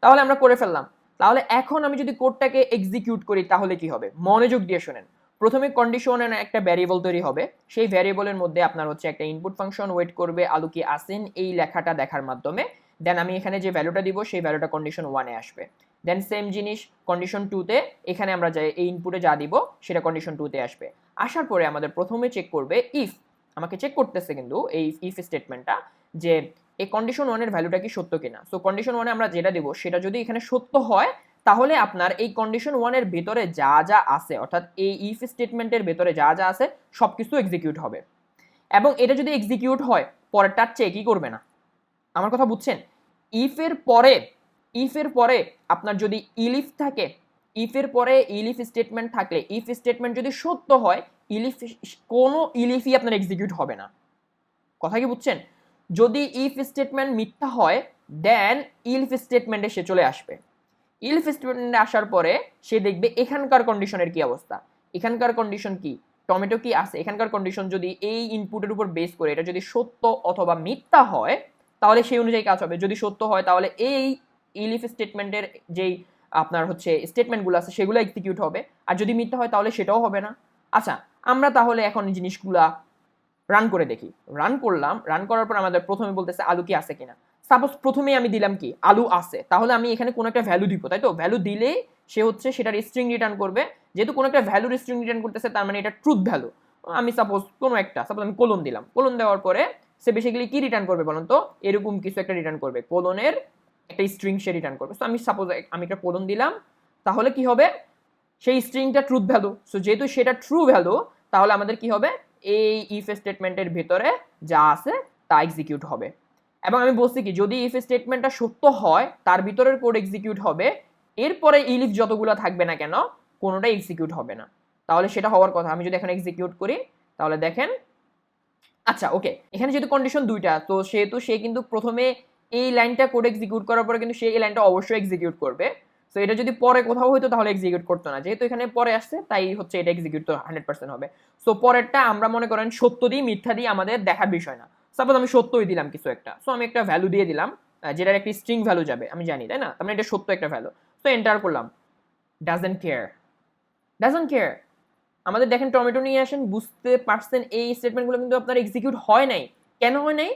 তাহলে আমরা করে ফেললাম। তাহলে এখন আমি যদি কোডটাকে এক্সিকিউট করি তাহলে কি হবে? মনোযোগ দিয়ে শুনেন। প্রথমে কন্ডিশনের একটা ভ্যারিয়েবল তৈরি হবে, সেই ভ্যারিয়েবলের মধ্যে আপনার হচ্ছে একটা ইনপুট ফাংশন ওয়েট করবে আলু কি আসেন এই লেখাটা দেখার মাধ্যমে। দেন আমি এখানে যে ভ্যালুটা দিব সেই ভ্যালুটা কন্ডিশন 1-এ আসবে। দেন সেম জিনিস কন্ডিশন 2-তে, এখানে আমরা যে এই ইনপুটে যা দিব সেটা কন্ডিশন 2-তে আসবে। আসার পরে আমাদের প্রথমে চেক করবে ইফ, আমাকে চেক করতেছে কিন্তু এই ইফ স্টেটমেন্টটা যে এই কন্ডিশন 1-এর ভ্যালুটা কি সত্য কিনা। সো কন্ডিশন 1-এ আমরা যেটা দেব সেটা যদি এখানে সত্য হয় তাহলে আপনার এই কন্ডিশন 1-এর ভেতরে যা যা আছে, অর্থাৎ এই ইফ স্টেটমেন্টের ভেতরে যা যা আছে সবকিছু এক্সিকিউট হবে। এবং এটা যদি এক্সিকিউট হয় পরেরটা চেকই করবে না। আমার কথা বুঝছেন? ইফের পরে আপনার যদি ইলিফ থাকে, ইফের পরে ইলিফ স্টেটমেন্ট থাকলে, ইফ স্টেটমেন্ট যদি সত্য হয় ইলিফ, কোনো ইলিফই আপনার এক্সিকিউট হবে না। কথা কি বুঝছেন? যদি ইফ স্টেটমেন্ট মিথ্যা হয় দেন ইলিফ স্টেটমেন্টে সে চলে আসবে। ইলিফ স্টেটমেন্টে আসার পরে সে দেখবে এখানকার কন্ডিশনের কি অবস্থা। এখানকার কন্ডিশন কি, টমেটো কি আছে, এখানকার কন্ডিশন যদি এই ইনপুটের উপর বেস করে এটা যদি সত্য অথবা মিথ্যা হয় তাহলে সেই অনুযায়ী কাজ হবে। যদি সত্য হয় তাহলে এই ইলিফ স্টেটমেন্টের যেই আপনার হচ্ছে স্টেটমেন্টগুলো আছে সেগুলো এক্সিকিউট হবে, আর যদি মিথ্যা হয় তাহলে সেটাও হবে না। আচ্ছা, আমরা তাহলে এখন জিনিসগুলা রান করে দেখি। রান করলাম, রান করার পর আমাদের প্রথমে বলতেছে আলু কি আছে কিনা। সাপোজ প্রথমেই আমি দিলাম কি আলু আছে, তাহলে আমি এখানে কোনো একটা ভ্যালু দিব, তাই তো? ভ্যালু দিলেই সে হচ্ছে সেটার স্ট্রিং রিটার্ন করবে। যেহেতু কোনো একটা ভ্যালুর স্ট্রিং রিটার্ন করতেছে তার মানে এটা ট্রুথ ভ্যালু। আমি সাপোজ কোনো একটা, সাপোজ আমি কোলন দিলাম, কোলন দেওয়ার পরে সে বেসিক্যালি কি রিটার্ন করবে বলুন তো? এরকম কিছু একটা রিটার্ন করবে, কোলনের একটা স্ট্রিং সে রিটার্ন করবে। সো আমি সাপোজ আমি একটা কোলন দিলাম, তাহলে কি হবে? সেই স্ট্রিংটা ট্রুথ ভ্যালু। সো যেহেতু সেটা ট্রু ভ্যালু তাহলে আমাদের কি হবে? এই ইফ স্টেটমেন্টের ভিতরে যা আছে তা এক্সিকিউট হবে। এবং আমি বলছি কি যদি ইফ স্টেটমেন্টটা সত্য হয় তার ভিতরের কোড এক্সিকিউট হবে, এরপরে ইলিফ যতগুলো থাকবে না কেন কোনোটাই এক্সিকিউট হবে না। তাহলে সেটা হওয়ার কথা। আমি যদি এখন এক্সিকিউট করি তাহলে দেখেন, আচ্ছা ওকে, এখানে যেহেতু কন্ডিশন দুইটা তো সেহেতু সে কিন্তু প্রথমে এই লাইনটা কোড এক্সিকিউট করার পরে কিন্তু সে এই লাইনটা অবশ্যই এক্সিকিউট করবে। সো এটা যদি পরে কোথাও হইতো তাহলে এক্সিকিউট করতো না, যেহেতু এখানে পরে আসছে তাই হচ্ছে এটা এক্সিকিউট তো 100% হবে। সো পরেরটা আমরা মনে করেন সত্য দিই মিথ্যা দিই আমাদের দেখার বিষয় না। সাপোজ আমি সত্যই দিলাম কিছু একটা, সো আমি একটা ভ্যালু দিয়ে দিলাম যেটার একটি স্ট্রিং ভ্যালু যাবে আমি জানি, তাই না? তার মানে এটা সত্য একটা ভ্যালু। সো এন্টার করলাম, ডাজন্ট কেয়ার, ডাজন্ট কেয়ার। আমাদের দেখেন টমেটো নিয়ে আসেন, বুঝতে পারছেন এই স্টেটমেন্টগুলো কিন্তু আপনার এক্সিকিউট হয় নাই। কেন হয় নাই?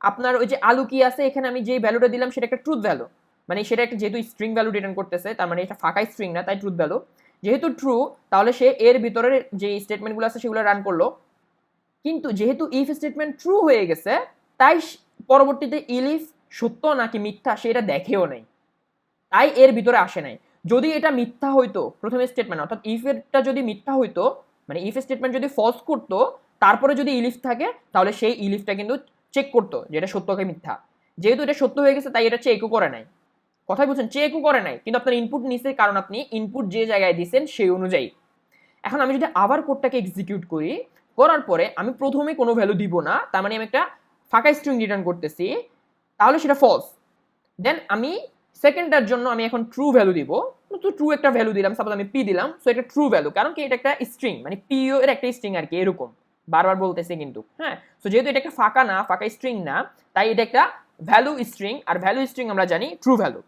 আপনার ওই যে আলু কি আছে এখানে আমি যে ভ্যালুটা দিলাম সেটা একটা ট্রুথ ভ্যালু, মানে সেটা একটা যেহেতু স্ট্রিং ভ্যালু রিটার্ন করতেছে তার মানে এটা ফাঁকা স্ট্রিং না, তাই ট্রুথ ভ্যালু। যেহেতু ট্রু তাহলে সে এর ভিতরের যে স্টেটমেন্টগুলো আছে সেগুলো রান করলো। কিন্তু যেহেতু ইফ স্টেটমেন্ট ট্রু হয়ে গেছে তাই পরবর্তীতে ইলিফ সত্য নাকি মিথ্যা সেটা দেখেও নাই, তাই এর ভিতরে আসে নাই। যদি এটা মিথ্যা হইতো প্রথম স্টেটমেন্ট, অর্থাৎ ইফ এরটা যদি মিথ্যা হইতো, মানে ইফ স্টেটমেন্ট যদি ফলস করতো তারপরে যদি ইলিফ থাকে তাহলে সেই ইলিফটা কিন্তু চেক করতো যে এটা সত্য কি মিথ্যা। যেহেতু এটা সত্য হয়ে গেছে তাই এটা চেকও করে নাই। কথাই বুঝছেন? চেকও করে নাই, কিন্তু আপনার ইনপুট নিছে কারণ আপনি ইনপুট যে জায়গায় দিচ্ছেন সেই অনুযায়ী। এখন আমি যদি আবার কোডটাকে এক্সিকিউট করি, করার পরে আমি প্রথমে কোনো ভ্যালু দিব না, তার মানে আমি একটা ফাঁকা স্ট্রিং রিটার্ন করতেছি, তাহলে সেটা ফলস। দেন আমি সেকেন্ডটার জন্য আমি এখন ট্রু ভ্যালু দিব, তো ট্রু একটা ভ্যালু দিলাম, সাপোজ আমি পি দিলাম, সো এটা ট্রু ভ্যালু, কারণ কি এটা একটা স্ট্রিং, মানে পিও এর একটা স্ট্রিং আর কি, এরকম বারবার বলতেছে কিন্তু, হ্যাঁ। সো যেহেতু এটা একটা ফাঁকা না, ফাঁকা স্ট্রিং না, তাই এটা একটা ভ্যালু স্ট্রিং, আর ভ্যালু স্ট্রিং আমরা জানি ট্রু ভ্যালু।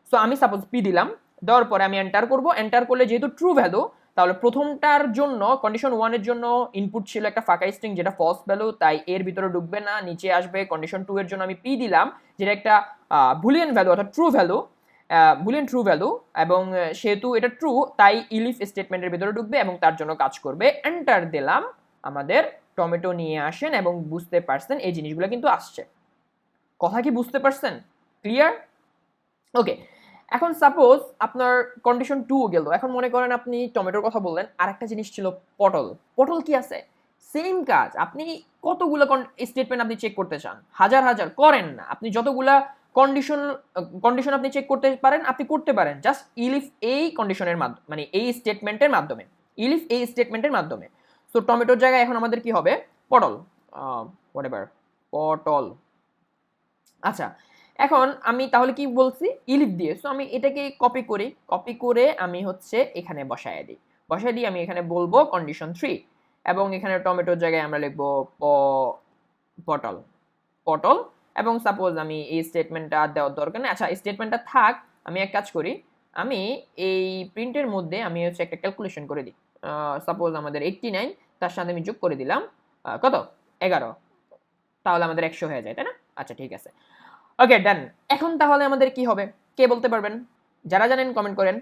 সো আমি সাপোজ পি দিলাম, দেওয়ার পরে আমি এন্টার করব, এন্টার করলে যেহেতু ট্রু ভ্যালু তাহলে প্রথমটার জন্য কন্ডিশন 1 এর জন্য ইনপুট ছিল একটা ফাঁকা স্ট্রিং যেটা ফলস ভ্যালু, তাই এর ভিতরে ঢুকবে না, নিচে আসবে। কন্ডিশন 2 এর জন্য আমি পি দিলাম যেটা একটা বুলিয়ান ভ্যালু অর্থাৎ true value, Boolean true value, এবং সেহেতু এটা ট্রু তাই ইলিফ স্টেটমেন্টের ভিতরে ঢুকবে এবং তার জন্য কাজ করবে। এন্টার দিলাম, আমাদের টমেটো নিয়ে আসেন, এবং বুঝতে পারছেন এই জিনিসগুলো কিন্তু আসছে। কথা কি বুঝতে পারছেন? ক্লিয়ার? ওকে, এখন সাপোজ আপনার কন্ডিশন 2 গেল। এখন মনে করেন আপনি টমেটোর কথা বললেন, আরেকটা জিনিস ছিল পটল। পটল কি আছে? সেম কাজ। আপনি কতগুলো স্টেটমেন্ট আপনি চেক করতে চান? হাজার হাজার করেন না। আপনি যতগুলা কন্ডিশন কন্ডিশন আপনি চেক করতে পারেন, আপনি করতে পারেন। জাস্ট ইলিফ এই কন্ডিশনের মাধ্যমে, মানে এই স্টেটমেন্টের মাধ্যমে। ইলিফ এই স্টেটমেন্টের মাধ্যমে। সো টমেটোর জায়গায় এখন আমাদের কি হবে? পটল। হোয়াটএভার, পটল। আচ্ছা, এখন আমি তাহলে কি বলছি? ইলিফ দিয়ে। সো আমি এটাকে কপি করি। কপি করে আমি হচ্ছে এখানে বসায় দিই। বসায় দিয়ে আমি এখানে বলবো কন্ডিশন 3 এবং এখানে টমেটোর জায়গায় আমরা লিখবো পটল। পটল এবং সাপোজ আমি এই স্টেটমেন্টটা দেওয়ার দরকার নেই। আচ্ছা, এই স্টেটমেন্টটা থাক। আমি এক কাজ করি, আমি এই প্রিন্টের মধ্যে আমি হচ্ছে একটা ক্যালকুলেশন করে দিই। সাপোজ আমাদের 89, তার সাথে আমি যোগ করে দিলাম কত? 11। তাহলে আমাদের 100 হয়ে যায়, তাই না? আচ্ছা, ঠিক আছে। ওকে, ডান। এখন তাহলে আমাদের কি হবে? কে বলতে পারবেন? যারা জানেন কমেন্ট করেন।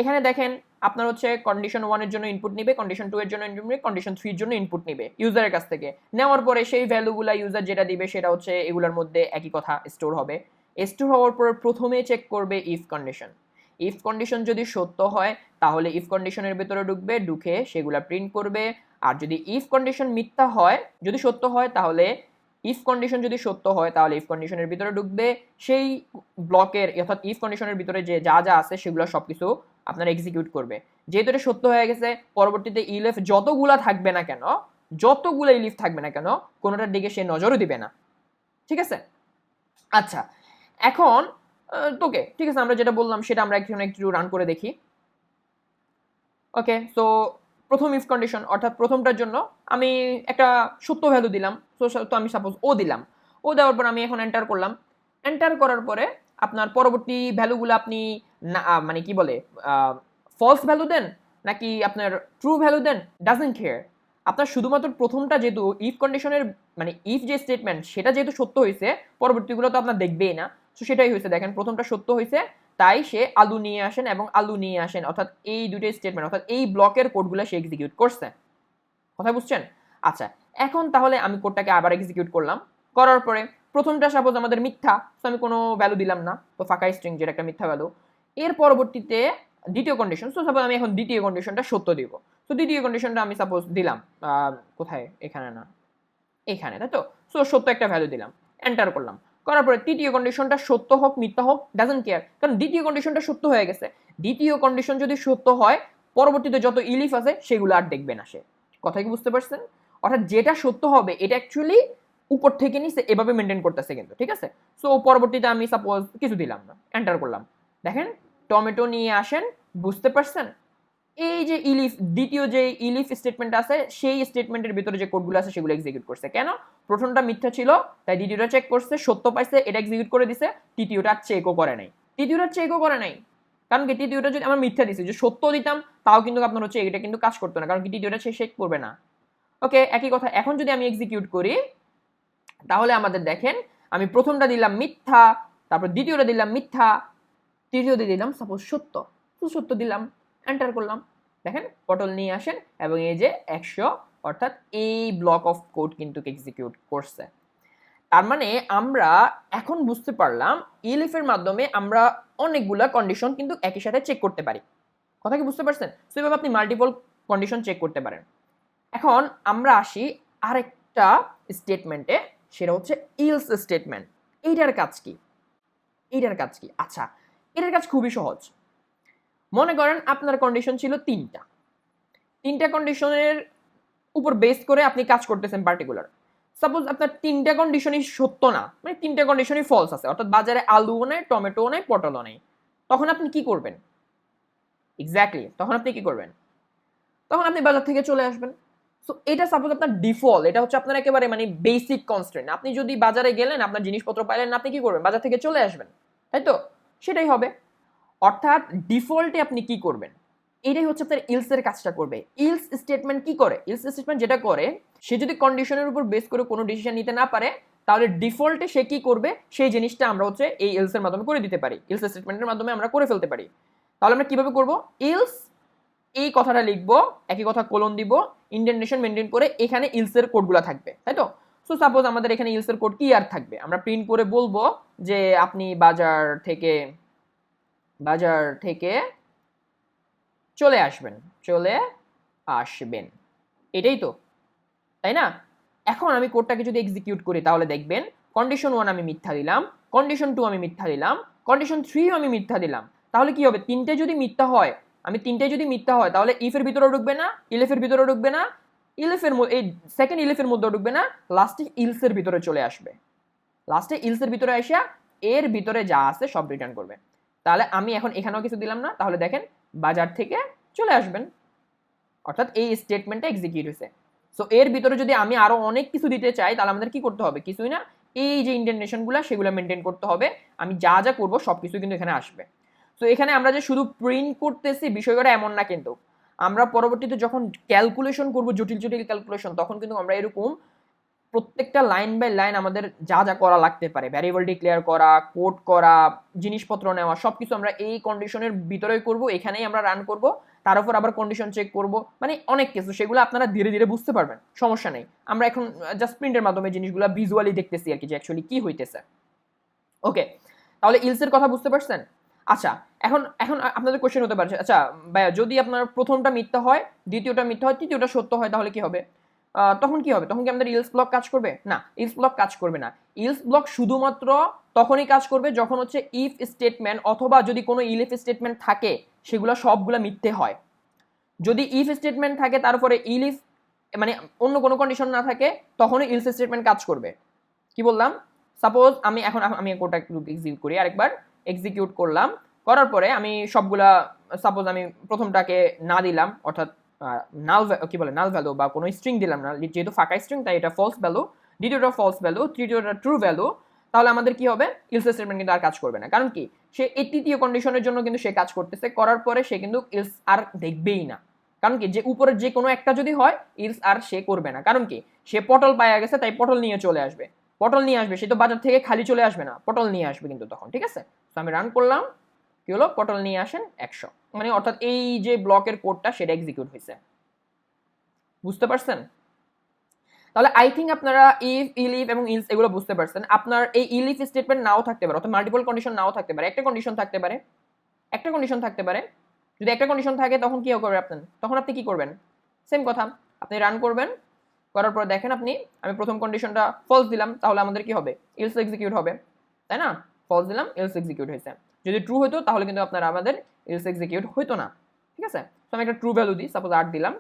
এখানে দেখেন আপনার হচ্ছে কন্ডিশন 1 এর জন্য ইনপুট নিবে, কন্ডিশন 2 এর জন্য ইনপুট নিবে, কন্ডিশন 3 এর জন্য ইনপুট নিবে ইউজারের কাছ থেকে। নেওয়ার পরে সেই ভ্যালুগুলা ইউজার যেটা দিবে সেটা হচ্ছে এগুলোর মধ্যে একই কথা স্টোর হবে। স্টোর হওয়ার পর প্রথমে চেক করবে ইফ কন্ডিশন। ইফ কন্ডিশন যদি সত্য হয় তাহলে ইফ কন্ডিশনের ভিতরে ঢুকবে, ঢুকে সেগুলা প্রিন্ট করবে। আর যদি ইফ কন্ডিশন মিথ্যা হয়, যদি সত্য হয় তাহলে ইফ কন্ডিশন যদি সত্য হয় তাহলে ইফ কন্ডিশনের ভিতরে ঢুকবে, সেই ব্লকের অর্থাৎ ইফ কন্ডিশনের ভিতরে যে যা যা আছে সেগুলো সবকিছু আপনারা এক্সিকিউট করবে। যেহেতু এটা সত্য হয়ে গেছে, পরবর্তীতে ইলিফ যতগুলা থাকবে না কেন, যতগুলো ইলিফ থাকবে না কেন, কোনোটার দিকে সে নজরও দিবে না। ঠিক আছে? আচ্ছা, এখন তোকে ঠিক আছে, আমরা যেটা বললাম সেটা আমরা একটু রান করে দেখি। ওকে, সো প্রথম ইফ কন্ডিশন অর্থাৎ প্রথমটার জন্য আমি একটা সত্য ভ্যালু দিলাম। তো আমি সাপোজ ও দিলাম। ও দেওয়ার পর আমি এখন এন্টার করলাম। এন্টার করার পরে আপনার পরবর্তী ভ্যালুগুলো আপনি মানে কি বলে ফলস ভ্যালু দেন নাকি আপনার ট্রু ভ্যালু দেন, ডাজেন্ট কেয়ার। আপনার শুধুমাত্র প্রথমটা যেহেতু ইফ কন্ডিশনের মানে ইফ যে স্টেটমেন্ট সেটা যেহেতু সত্য হয়েছে, পরবর্তীগুলো তো আপনার দেখবেই না। তো সেটাই হয়েছে, দেখেন প্রথমটা সত্য হয়েছে, তাই সে আলু নিয়ে আসেন এবং আলু নিয়ে আসেন অর্থাৎ এই দুটো স্টেটমেন্ট অর্থাৎ এই ব্লকের কোডগুলো সে এক্সিকিউট করছে। কথা বুঝছেন? আচ্ছা, এখন তাহলে আমি কোডটাকে আবার এক্সিকিউট করলাম। করার পরে প্রথমটা সাপোজ আমাদের মিথ্যা, তো আমি কোনো ভ্যালু দিলাম না, তো ফাঁকা স্ট্রিং যেটা একটা মিথ্যা ভ্যালু। এর পরবর্তীতে দ্বিতীয় কন্ডিশন, তো সাপোজ আমি এখন দ্বিতীয় কন্ডিশনটা সত্য দিব। তো দ্বিতীয় কন্ডিশনটা আমি সাপোজ দিলাম কোথায়, এখানে না এখানে, তাই তো? সো সত্য একটা ভ্যালু দিলাম, এন্টার করলাম। করার পরে তৃতীয় কন্ডিশনটা সত্য হোক মিথ্যা হোক ডাজেন্ট কেয়ার, কারণ দ্বিতীয় কন্ডিশনটা সত্য হয়ে গেছে। দ্বিতীয় কন্ডিশন যদি সত্য হয়, পরবর্তীতে যত ইলিফ আছে সেগুলো আর দেখবে না সে। কথা কি বুঝতে পারছেন? অর্থাৎ যেটা সত্য হবে এটা অ্যাকচুয়ালি উপর থেকে নিচে এভাবে মেনটেন করতেছে কিন্তু, ঠিক আছে? সো পরবর্তীতে আমি সাপোজ কিছু দিলাম না, এন্টার করলাম। দেখেন টমেটো নিয়ে আসেন, বুঝতে পারছেন? এই যে ইলিফ, দ্বিতীয় যে ইলিফ স্টেটমেন্ট আছে সেই স্টেটমেন্টের ভিতরে যে কোডগুলো আছে সেগুলো এক্সিকিউট করছে। কেন? প্রথমটা মিথ্যা ছিল, তাই দ্বিতীয়টা চেক করছে, সত্য পাইছে, এটা এক্সিকিউট করে দিছে। তৃতীয়টা চেকও করে নাই, কারণ কি তৃতীয়টা যদি আমার মিথ্যা দিছে, যে সত্য দিতাম তাও কিন্তু আপনার হচ্ছে এটা কিন্তু কাজ করতো না, কারণ কি তৃতীয়টা সে চেক করবে না। ওকে, একই কথা। এখন যদি আমি এক্সিকিউট করি তাহলে আমাদের দেখেন আমি প্রথমটা দিলাম মিথ্যা, তারপর দ্বিতীয়টা দিলাম মিথ্যা, তৃতীয়তে দিলাম সাপোজ সত্য, তো সত্য দিলাম, এন্টার করলাম। দেখেন পটল নিয়ে আসেন এবং এই যে 100 অর্থাৎ এই ব্লক অফ কোড কিন্তু এক্সিকিউট করছে। তার মানে আমরা এখন বুঝতে পারলাম ইলিফের মাধ্যমে আমরা অনেকগুলা কন্ডিশন কিন্তু একই সাথে চেক করতে পারি। কথা কি বুঝতে পারছেন? সো এভাবে আপনি মাল্টিপল কন্ডিশন চেক করতে পারেন। এখন আমরা আসি আরেকটা স্টেটমেন্টে, সেটা হচ্ছে ইলস স্টেটমেন্ট। এইটার কাজ কি? আচ্ছা, এটার কাজ খুবই সহজ। মনে করেন আপনার কন্ডিশন ছিল তিনটা কন্ডিশনের উপর বেস করে আপনি কাজ করতেছেন পার্টিকুলার। সাপোজ আপনার তিনটা কন্ডিশনই সত্য না, মানে তিনটা কন্ডিশনই ফলস আছে, অর্থাৎ বাজারে আলুও নেই, টমেটোও নেই, পটলও নেই। তখন আপনি কি করবেন? এক্স্যাক্টলি, তখন আপনি কি করবেন? তখন আপনি বাজার থেকে চলে আসবেন। সো এটা সাপোজ আপনার ডিফল্ট, এটা হচ্ছে আপনার একেবারে মানে বেসিক কনস্ট্রেন্ট। আপনি যদি বাজারে গেলেন, আপনার জিনিসপত্র পাইলেন, আপনি কি করবেন? বাজার থেকে চলে আসবেন, তাই তো? সেটাই হবে। অর্থাৎ ডিফল্টে আপনি কি করবেন? এটাই হচ্ছে আপনার ইলস এর কাজটা করবে। ইলস স্টেটমেন্ট কি করে? ইলস স্টেটমেন্ট যেটা করে, সে যদি কন্ডিশনের উপর বেস করে কোনো ডিসিশন নিতে না পারে, তাহলে ডিফল্টে সে কি করবে সেই জিনিসটা আমরা হচ্ছে এই ইলস এর মাধ্যমে করে দিতে পারি, ইলস স্টেটমেন্টের মাধ্যমে আমরা করে ফেলতে পারি। তাহলে আমরা কিভাবে করব? ইলস এই কথাটা লিখবো, একই কথা কোলন দিব, ইন্ডেন্টেশন মেনটেন করে এখানে ইলস এর কোডগুলো থাকবে, তাই তো? সো সাপোজ আমাদের এখানে ইলস এর কোড কি আর থাকবে, আমরা প্রিন্ট করে বলবো যে আপনি বাজার থেকে চলে আসবেন, এটাই তো, তাই না? এখন আমি কোডটাকে যদি এক্সিকিউট করি তাহলে দেখবেন কন্ডিশন 1 আমি মিথ্যা দিলাম, কন্ডিশন 2 আমি মিথ্যা দিলাম, কন্ডিশন 3 আমি মিথ্যা দিলাম। তাহলে কি হবে, তিনটে যদি মিথ্যা হয় তাহলে ইফ এর ভিতরে ঢুকবে না, ইলেফ এর ভিতরে ঢুকবে না, এই সেকেন্ড ইলেফের মধ্যে ঢুকবে না, লাস্টে ইলস এর ভিতরে চলে আসবে। লাস্টে ইলস এর ভিতরে আসা এর ভিতরে যা আছে সব রিটার্ন করবে। তাহলে আমি এখন এখানেও কিছু দিলাম না, তাহলে দেখেন বাজার থেকে চলে আসবেন, অর্থাৎ এই স্টেটমেন্টটা এক্সিকিউট হয়েছে। সো এর ভিতরে যদি আমি আরো অনেক কিছু দিতে চাই তাহলে আমাদের কি করতে হবে, কিছুই না, এই যে ইন্ডেন্টেশনগুলো সেগুলো মেনটেন করতে হবে। আমি যা যা করব সবকিছু কিন্তু এখানে আসবে। সো এখানে আমরা যে শুধু প্রিন্ট করতেছি বিষয়টা এমন না, কিন্তু আমরা পরবর্তীতে যখন ক্যালকুলেশন করব, জটিল জটিল ক্যালকুলেশন, তখন কিন্তু আমরা এরকম প্রত্যেকটা লাইন বাই লাইন আমাদের যা যা করা লাগতে পারে, ভ্যারিয়েবল ডিক্লেয়ার করা, কোড করা, জিনিসপত্র নেওয়া, সবকিছু আমরা এই কন্ডিশনের ভিতরেই করব, এখানেই আমরা রান করব, তার উপর আবার কন্ডিশন চেক করব, মানে অনেক কিছু, সেগুলো আপনারা ধীরে ধীরে বুঝতে পারবেন, সমস্যা নেই। আমরা এখন জাস্ট প্রিন্টের মাধ্যমে জিনিসগুলো ভিজুয়ালি দেখতেছি আর কি, যে অ্যাকচুয়ালি কি হইতেছে। ওকে, তাহলে ইলসের কথা বুঝতে পারছেন? আচ্ছা, এখন এখন আপনাদের কোশ্চেন হতে পারে, আচ্ছা ভাইয়া যদি আপনার প্রথমটা মিথ্যা হয়, দ্বিতীয়টা মিথ্যা হয়, তৃতীয়টা সত্য হয়, তাহলে কি হবে? তখন কি হবে? তখন কি আমাদের ইলস ব্লক কাজ করবে? না, ইলস ব্লক কাজ করবে না। ইলস ব্লক শুধুমাত্র তখনই কাজ করবে যখন হচ্ছে ইফ স্টেটমেন্ট অথবা যদি কোনো ইলিফ স্টেটমেন্ট থাকে সেগুলো সবগুলো মিথ্যে হয়। যদি ইফ স্টেটমেন্ট থাকে তারপরে ইলিফ মানে অন্য কোনো কন্ডিশন না থাকে, তখনই ইলস স্টেটমেন্ট কাজ করবে। কি বললাম? সাপোজ আমি কোডটা একটু এক্সিকিউট করি, আরেকবার এক্সিকিউট করলাম, করার পরে আমি সবগুলা, সাপোজ আমি প্রথমটাকে না দিলাম, অর্থাৎ নাল ভ্যালু বা কোনো স্ট্রিং দিলাম না, যেহেতু ফাঁকা স্ট্রিং তাই এটা ফলস ভ্যালু, দ্বিতীয়টা ফলস ভ্যালু, তৃতীয়টা ট্রু ভ্যালু, তাহলে আমাদের কি হবে, ইলস স্টেটমেন্ট কিন্তু আর কাজ করবে না। কারণ কি, সে এই তৃতীয় কন্ডিশনের জন্য কিন্তু সে কাজ করতেছে, করার পরে সে কিন্তু ইলস আর দেখবেই না। কারণ কি, যে উপরের যে কোনো একটা যদি হয় ইলস আর সে করবে না। কারণ কি, সে পটল পাওয়া গেছে তাই পটল নিয়ে চলে আসবে, সে তো বাজার থেকে খালি চলে আসবে না, পটল নিয়ে আসবে কিন্তু তখন, ঠিক আছে? তো আমি রান করলাম, কি হলো, পটল নিয়ে আসেন 100, মানে অর্থাৎ এই যে ব্লকের কোডটা সেটা এক্সিকিউট হয়েছে। বুঝতে পারছেন? তাহলে আই থিঙ্ক আপনারা ইফ, ইলিফ এবং ইলস এগুলো বুঝতে পারছেন। আপনার এই ইলিফ স্টেটমেন্ট নাও থাকতে পারে, অর্থাৎ মাল্টিপল কন্ডিশন নাও থাকতে পারে, একটা কন্ডিশন থাকতে পারে। যদি একটা কন্ডিশন থাকে তখন কি করবে আপনার, তখন আপনি কি করবেন? সেম কথা, আপনি রান করবেন, করার পর দেখেন আমি প্রথম কন্ডিশনটা ফলস দিলাম, তাহলে আমাদের কি হবে, ইলস এক্সিকিউট হবে, তাই না? ফলস দিলাম, ইলস এক্সিকিউট হয়েছে। যদি ট্রু হতো তাহলে কিন্তু আমাদের ইলস এক্সিকিউট হতো না, ঠিক আছে? তো আমি একটা ট্রু ভ্যালু দিই, সাপোজ 8 দিলাম,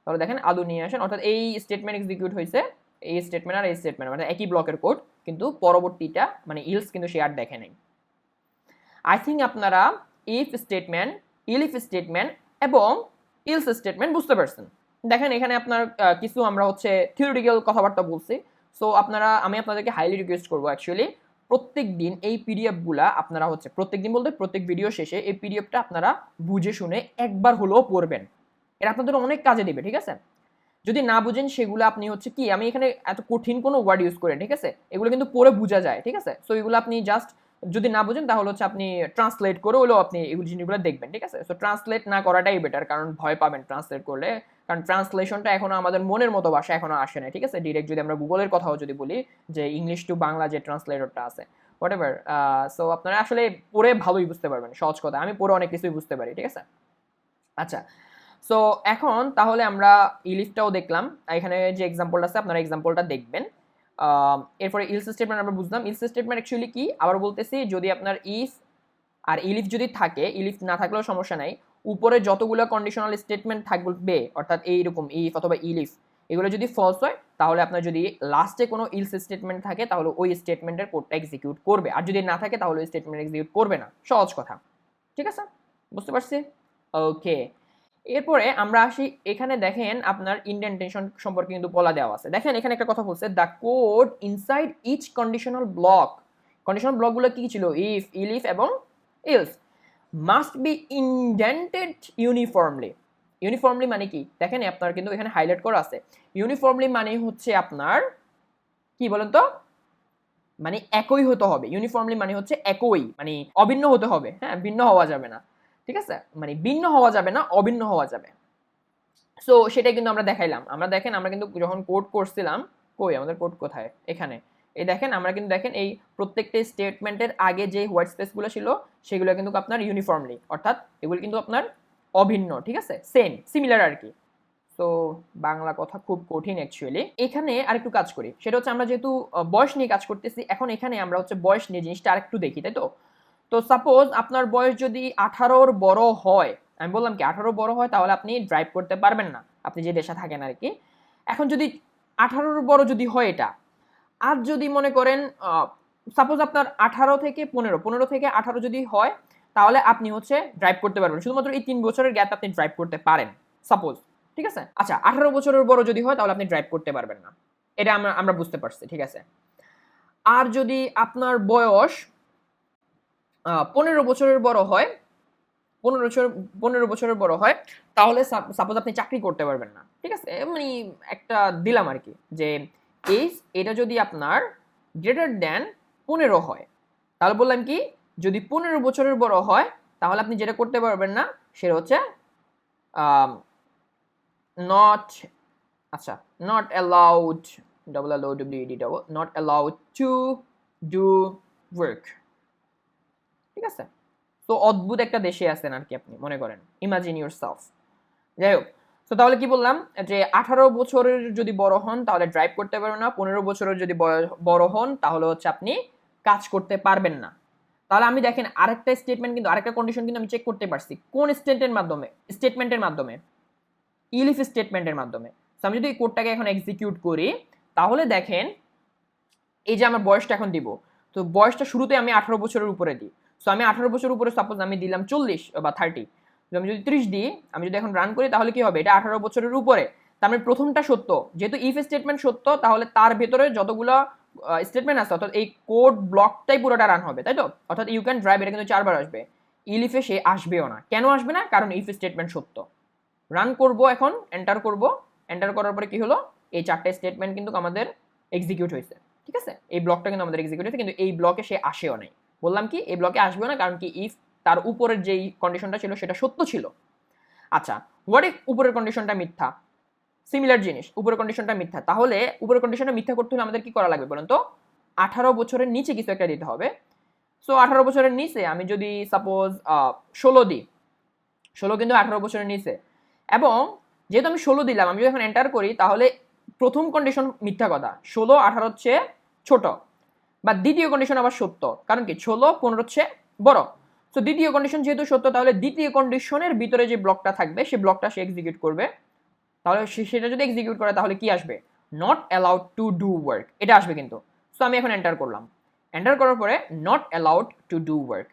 তাহলে দেখেন আলু নিয়ে আসেন, অর্থাৎ এই স্টেটমেন্ট এক্সিকিউট হয়েছে, এই স্টেটমেন্ট আর এই স্টেটমেন্ট মানে একই ব্লকের কোড, কিন্তু পরবর্তীটা মানে ইলস কিন্তু সে আর দেখে নাই। আই থিঙ্ক আপনারা ইফ স্টেটমেন্ট, ইলিফ স্টেটমেন্ট এবং ইলস স্টেটমেন্ট বুঝতে পারছেন। দেখেন এখানে আপনার কিছু আমরা হচ্ছে থিওরিটিক্যাল কথাবার্তা বলছি। সো আমি আপনাদেরকে হাইলি রিকোয়েস্ট করবো অ্যাকচুয়ালি প্রত্যেক দিন এই পিডিএফগুলা আপনারা হচ্ছে প্রত্যেক দিন বলতে প্রত্যেক ভিডিও শেষে এই পিডিএফটা আপনারা বুঝে শুনে একবার হলেও পড়বেন, এটা আপনাদের অনেক কাজে দিবে, ঠিক আছে? যদি না বুঝেন সেগুলো আপনি হচ্ছে কি, আমি এখানে এত কঠিন কোনো ওয়ার্ড ইউজ করি, ঠিক আছে? এগুলো কিন্তু পড়ে বোঝা যায়, ঠিক আছে? সো এগুলো আপনি জাস্ট যদি না বুঝেন তাহলে হচ্ছে আপনি ট্রান্সলেট করে হলেও আপনি এগুলো জিনিসগুলো দেখবেন, ঠিক আছে? সো ট্রান্সলেট না করাটাই বেটার, কারণ ভয় পাবেন ট্রান্সলেট করলে, কারণ ট্রান্সলেশনটা এখনো আমাদের মনের মতো ভাষা এখনো আসে না, ঠিক আছে? ডিরেক্ট যদি আমরা গুগলের কথাও যদি বলি যে ইংলিশ টু বাংলা যে ট্রান্সলেটরটা আছে, হোয়াটএভার, সো আপনারা আসলে পড়ে ভালোই বুঝতে পারবেন, সহজ কথা, আমি পড়ে অনেক কিছুই বুঝতে পারি, ঠিক আছে? আচ্ছা, সো এখন তাহলে আমরা ইলিফটাও দেখলাম, এখানে যে এক্সাম্পলটা আছে আপনারা এক্সাম্পলটা দেখবেন। এরপরে ইলস স্টেটমেন্ট আমরা বুঝলাম। ইলস স্টেটমেন্ট অ্যাকচুয়ালি কি, আবার বলতেছি, যদি আপনার ইফ আর ইলিফ যদি থাকে, ইলিফ না থাকলেও সমস্যা নাই, উপরে যতগুলো কন্ডিশনাল স্টেটমেন্ট থাকবে, অর্থাৎ এইরকম ইফ অথবা ইলিফ, এগুলো যদি ফলস হয় তাহলে আপনার যদি লাস্টে কোনো ইলস স্টেটমেন্ট থাকে তাহলে ওই স্টেটমেন্টের কোডটা এক্সিকিউট করবে, আর যদি না থাকে তাহলে ওই স্টেটমেন্ট এক্সিকিউট করবে না, সহজ কথা, ঠিক আছে? বুঝতে পারছি? ওকে, এরপরে আমরা আসি, এখানে দেখেন আপনার ইন্ডেন্টেশন সম্পর্কে কিন্তু বলা দেওয়া আছে। দেখেন এখানে একটা কথা বলছে, the code inside each conditional block, conditional ব্লকগুলো কি ছিল, ইফ, ইলিফ এবং else, must be indented uniformly. Uniformly মানে কি, দেখেন আপনার কিন্তু এখানে হাইলাইট করা আছে, ইউনিফর্মলি মানে হচ্ছে আপনার কি বলেন তো, মানে একই হতে হবে। ইউনিফর্মলি মানে হচ্ছে একই, মানে অভিন্ন হতে হবে, হ্যাঁ, ভিন্ন হওয়া যাবে না, ঠিক আছে? মানে ভিন্ন হওয়া যাবে না, অভিন্ন হওয়া যাবে। সো সেটাই কিন্তু আমরা দেখাইলাম। আমরা দেখেন আমরা কিন্তু যখন কোড করছিলাম কই আমাদের কোড কোথায়? এখানে। এই দেখেন আমরা কিন্তু দেখেন এই প্রত্যেকটা স্টেটমেন্টের আগে যে হোয়াইট স্পেসগুলো ছিল সেগুলো কিন্তু আপনার ইউনিফর্মলি, অর্থাৎ এগুলো কিন্তু আপনার অভিন্ন, ঠিক আছে, সেম সিমিলার আর কি। তো বাংলা কথা খুব কঠিন অ্যাকচুয়ালি। এখানে আরেকটু কাজ করি, সেটা হচ্ছে আমরা যেহেতু বয়স নিয়ে কাজ করতেছি, এখন এখানে আমরা হচ্ছে বয়স নিয়ে জিনিসটা আরেকটু দেখি, তাই তো। তো সাপোজ আপনার বয়স যদি 18-র বড় হয়, আমি বললাম কি 18 বড় হয়, তাহলে আপনি ড্রাইভ করতে পারবেন না, আপনি যে দেশে থাকেন আর কি। এখন যদি 18-র বড় যদি হয় এটা, আর যদি মনে করেন সাপোজ আপনার 18 থেকে 15, 15 থেকে 18 যদি হয়, তাহলে আপনি হচ্ছে ড্রাইভ করতে পারবেন, শুধুমাত্র এই 3 বছরের গ্যাপ আপনি ড্রাইভ করতে পারেন সাপোজ, ঠিক আছে। আচ্ছা 18 বছরের বড় যদি হয় তাহলে আপনি ড্রাইভ করতে পারবেন না, এটা আমরা বুঝতে পারছি, ঠিক আছে। আর যদি আপনার বয়স 15 বছরের বড় হয়, 15 বছরের বড় হয়, তাহলে সাপোজ আপনি চাকরি করতে পারবেন না, ঠিক আছে। মানে একটা দিলাম আর কি, যে এইজ এটা যদি আপনার গ্রেটার দেন 15 হয়, তাহলে বললাম কি যদি 15 বছরের বড় হয় তাহলে আপনি যেটা করতে পারবেন না সেটা হচ্ছে নট, আচ্ছা not allowed, not allowed to do work, ঠিক আছে। তো অদ্ভুত একটা দেশে আছেন আর কি আপনি, মনে করেন ইমাজিন ইউরসেলফ। যাই হোক, তো তাহলে কি বললাম যে 18 বছরের যদি বড় হন তাহলে ড্রাইভ করতে পারবেন না, 15 বছরের যদি বড় হন তাহলে হচ্ছে আপনি কাজ করতে পারবেন না। তাহলে আমি দেখেন আরেকটা স্টেটমেন্ট কিন্তু, আরেকটা কন্ডিশন কিন্তু আমি চেক করতে পারছি, কোন স্টেটমেন্টের মাধ্যমে ইলিফ স্টেটমেন্টের মাধ্যমে। তো আমি যদি এই কোডটাকে এখন এক্সিকিউট করি, তাহলে দেখেন এই যে আমার বয়সটা এখন দিব, তো বয়সটা শুরুতে আমি 18 বছরের উপরে দিই। সো আমি 18 বছরের উপরে সাপোজ আমি দিলাম 40 বা 30, আমি যদি 30 দিই, আমি যদি এখন রান করি তাহলে কি হবে, এটা 18 বছরের উপরে। তার মানে প্রথমটা সত্য, যেহেতু ইফ স্টেটমেন্ট সত্য, তাহলে তার ভেতরে যতগুলো স্টেটমেন্ট আছে, অর্থাৎ এই কোড ব্লকটাই পুরোটা রান হবে, তাই তো। অর্থাৎ ইউ ক্যান ড্রাইভ এটা কিন্তু 4 বার আসবে, ইলিফে সে আসবেও না। কেন আসবে না? কারণ ইফ স্টেটমেন্ট সত্য। রান করব, এখন এন্টার করব, এন্টার করার পরে কি হলো, এই 4টে স্টেটমেন্ট কিন্তু আমাদের এক্সিকিউট হয়েছে, ঠিক আছে। এই ব্লকটা কিন্তু আমাদের এক্সিকিউট হয়েছে, কিন্তু এই ব্লকে সে আসেও নাই। বললাম কি এই ব্লকে আসবেও না, কারণ কি ইফ তার উপরের যেই কন্ডিশনটা ছিল সেটা সত্য ছিল। আচ্ছা হোয়াট ইফ উপরের কন্ডিশনটা মিথ্যা? সিমিলার জিনিস, উপরের কন্ডিশনটা মিথ্যা, তাহলে উপরের কন্ডিশনটা মিথ্যা করতে হলে আমাদের কি করা লাগবে বলেন তো? 18 বছরের নিচে কিছু একটা দিতে হবে। সো 18 বছরের নিচে আমি যদি সাপোজ 16 দিই, 16 কিন্তু 18 বছরের নিচে, এবং যেহেতু আমি 16 দিলাম, আমি যদি এখন এন্টার করি তাহলে প্রথম কন্ডিশন মিথ্যা কথা, 16 18 হচ্ছে ছোট, বা দ্বিতীয় কন্ডিশন আবার সত্য, কারণ কি 16 15 হচ্ছে বড়। তো দ্বিতীয় কন্ডিশন যেহেতু সত্য, তাহলে দ্বিতীয় কন্ডিশনের ভিতরে যে ব্লকটা থাকবে সেই ব্লকটা সে এক্সিকিউট করবে। তাহলে সেটা যদি এক্সিকিউট করে তাহলে কি আসবে, not allowed to do work, এটা আসবে কিন্তু। সো আমি এখন এন্টার করলাম, এন্টার করার পরে not allowed to do work,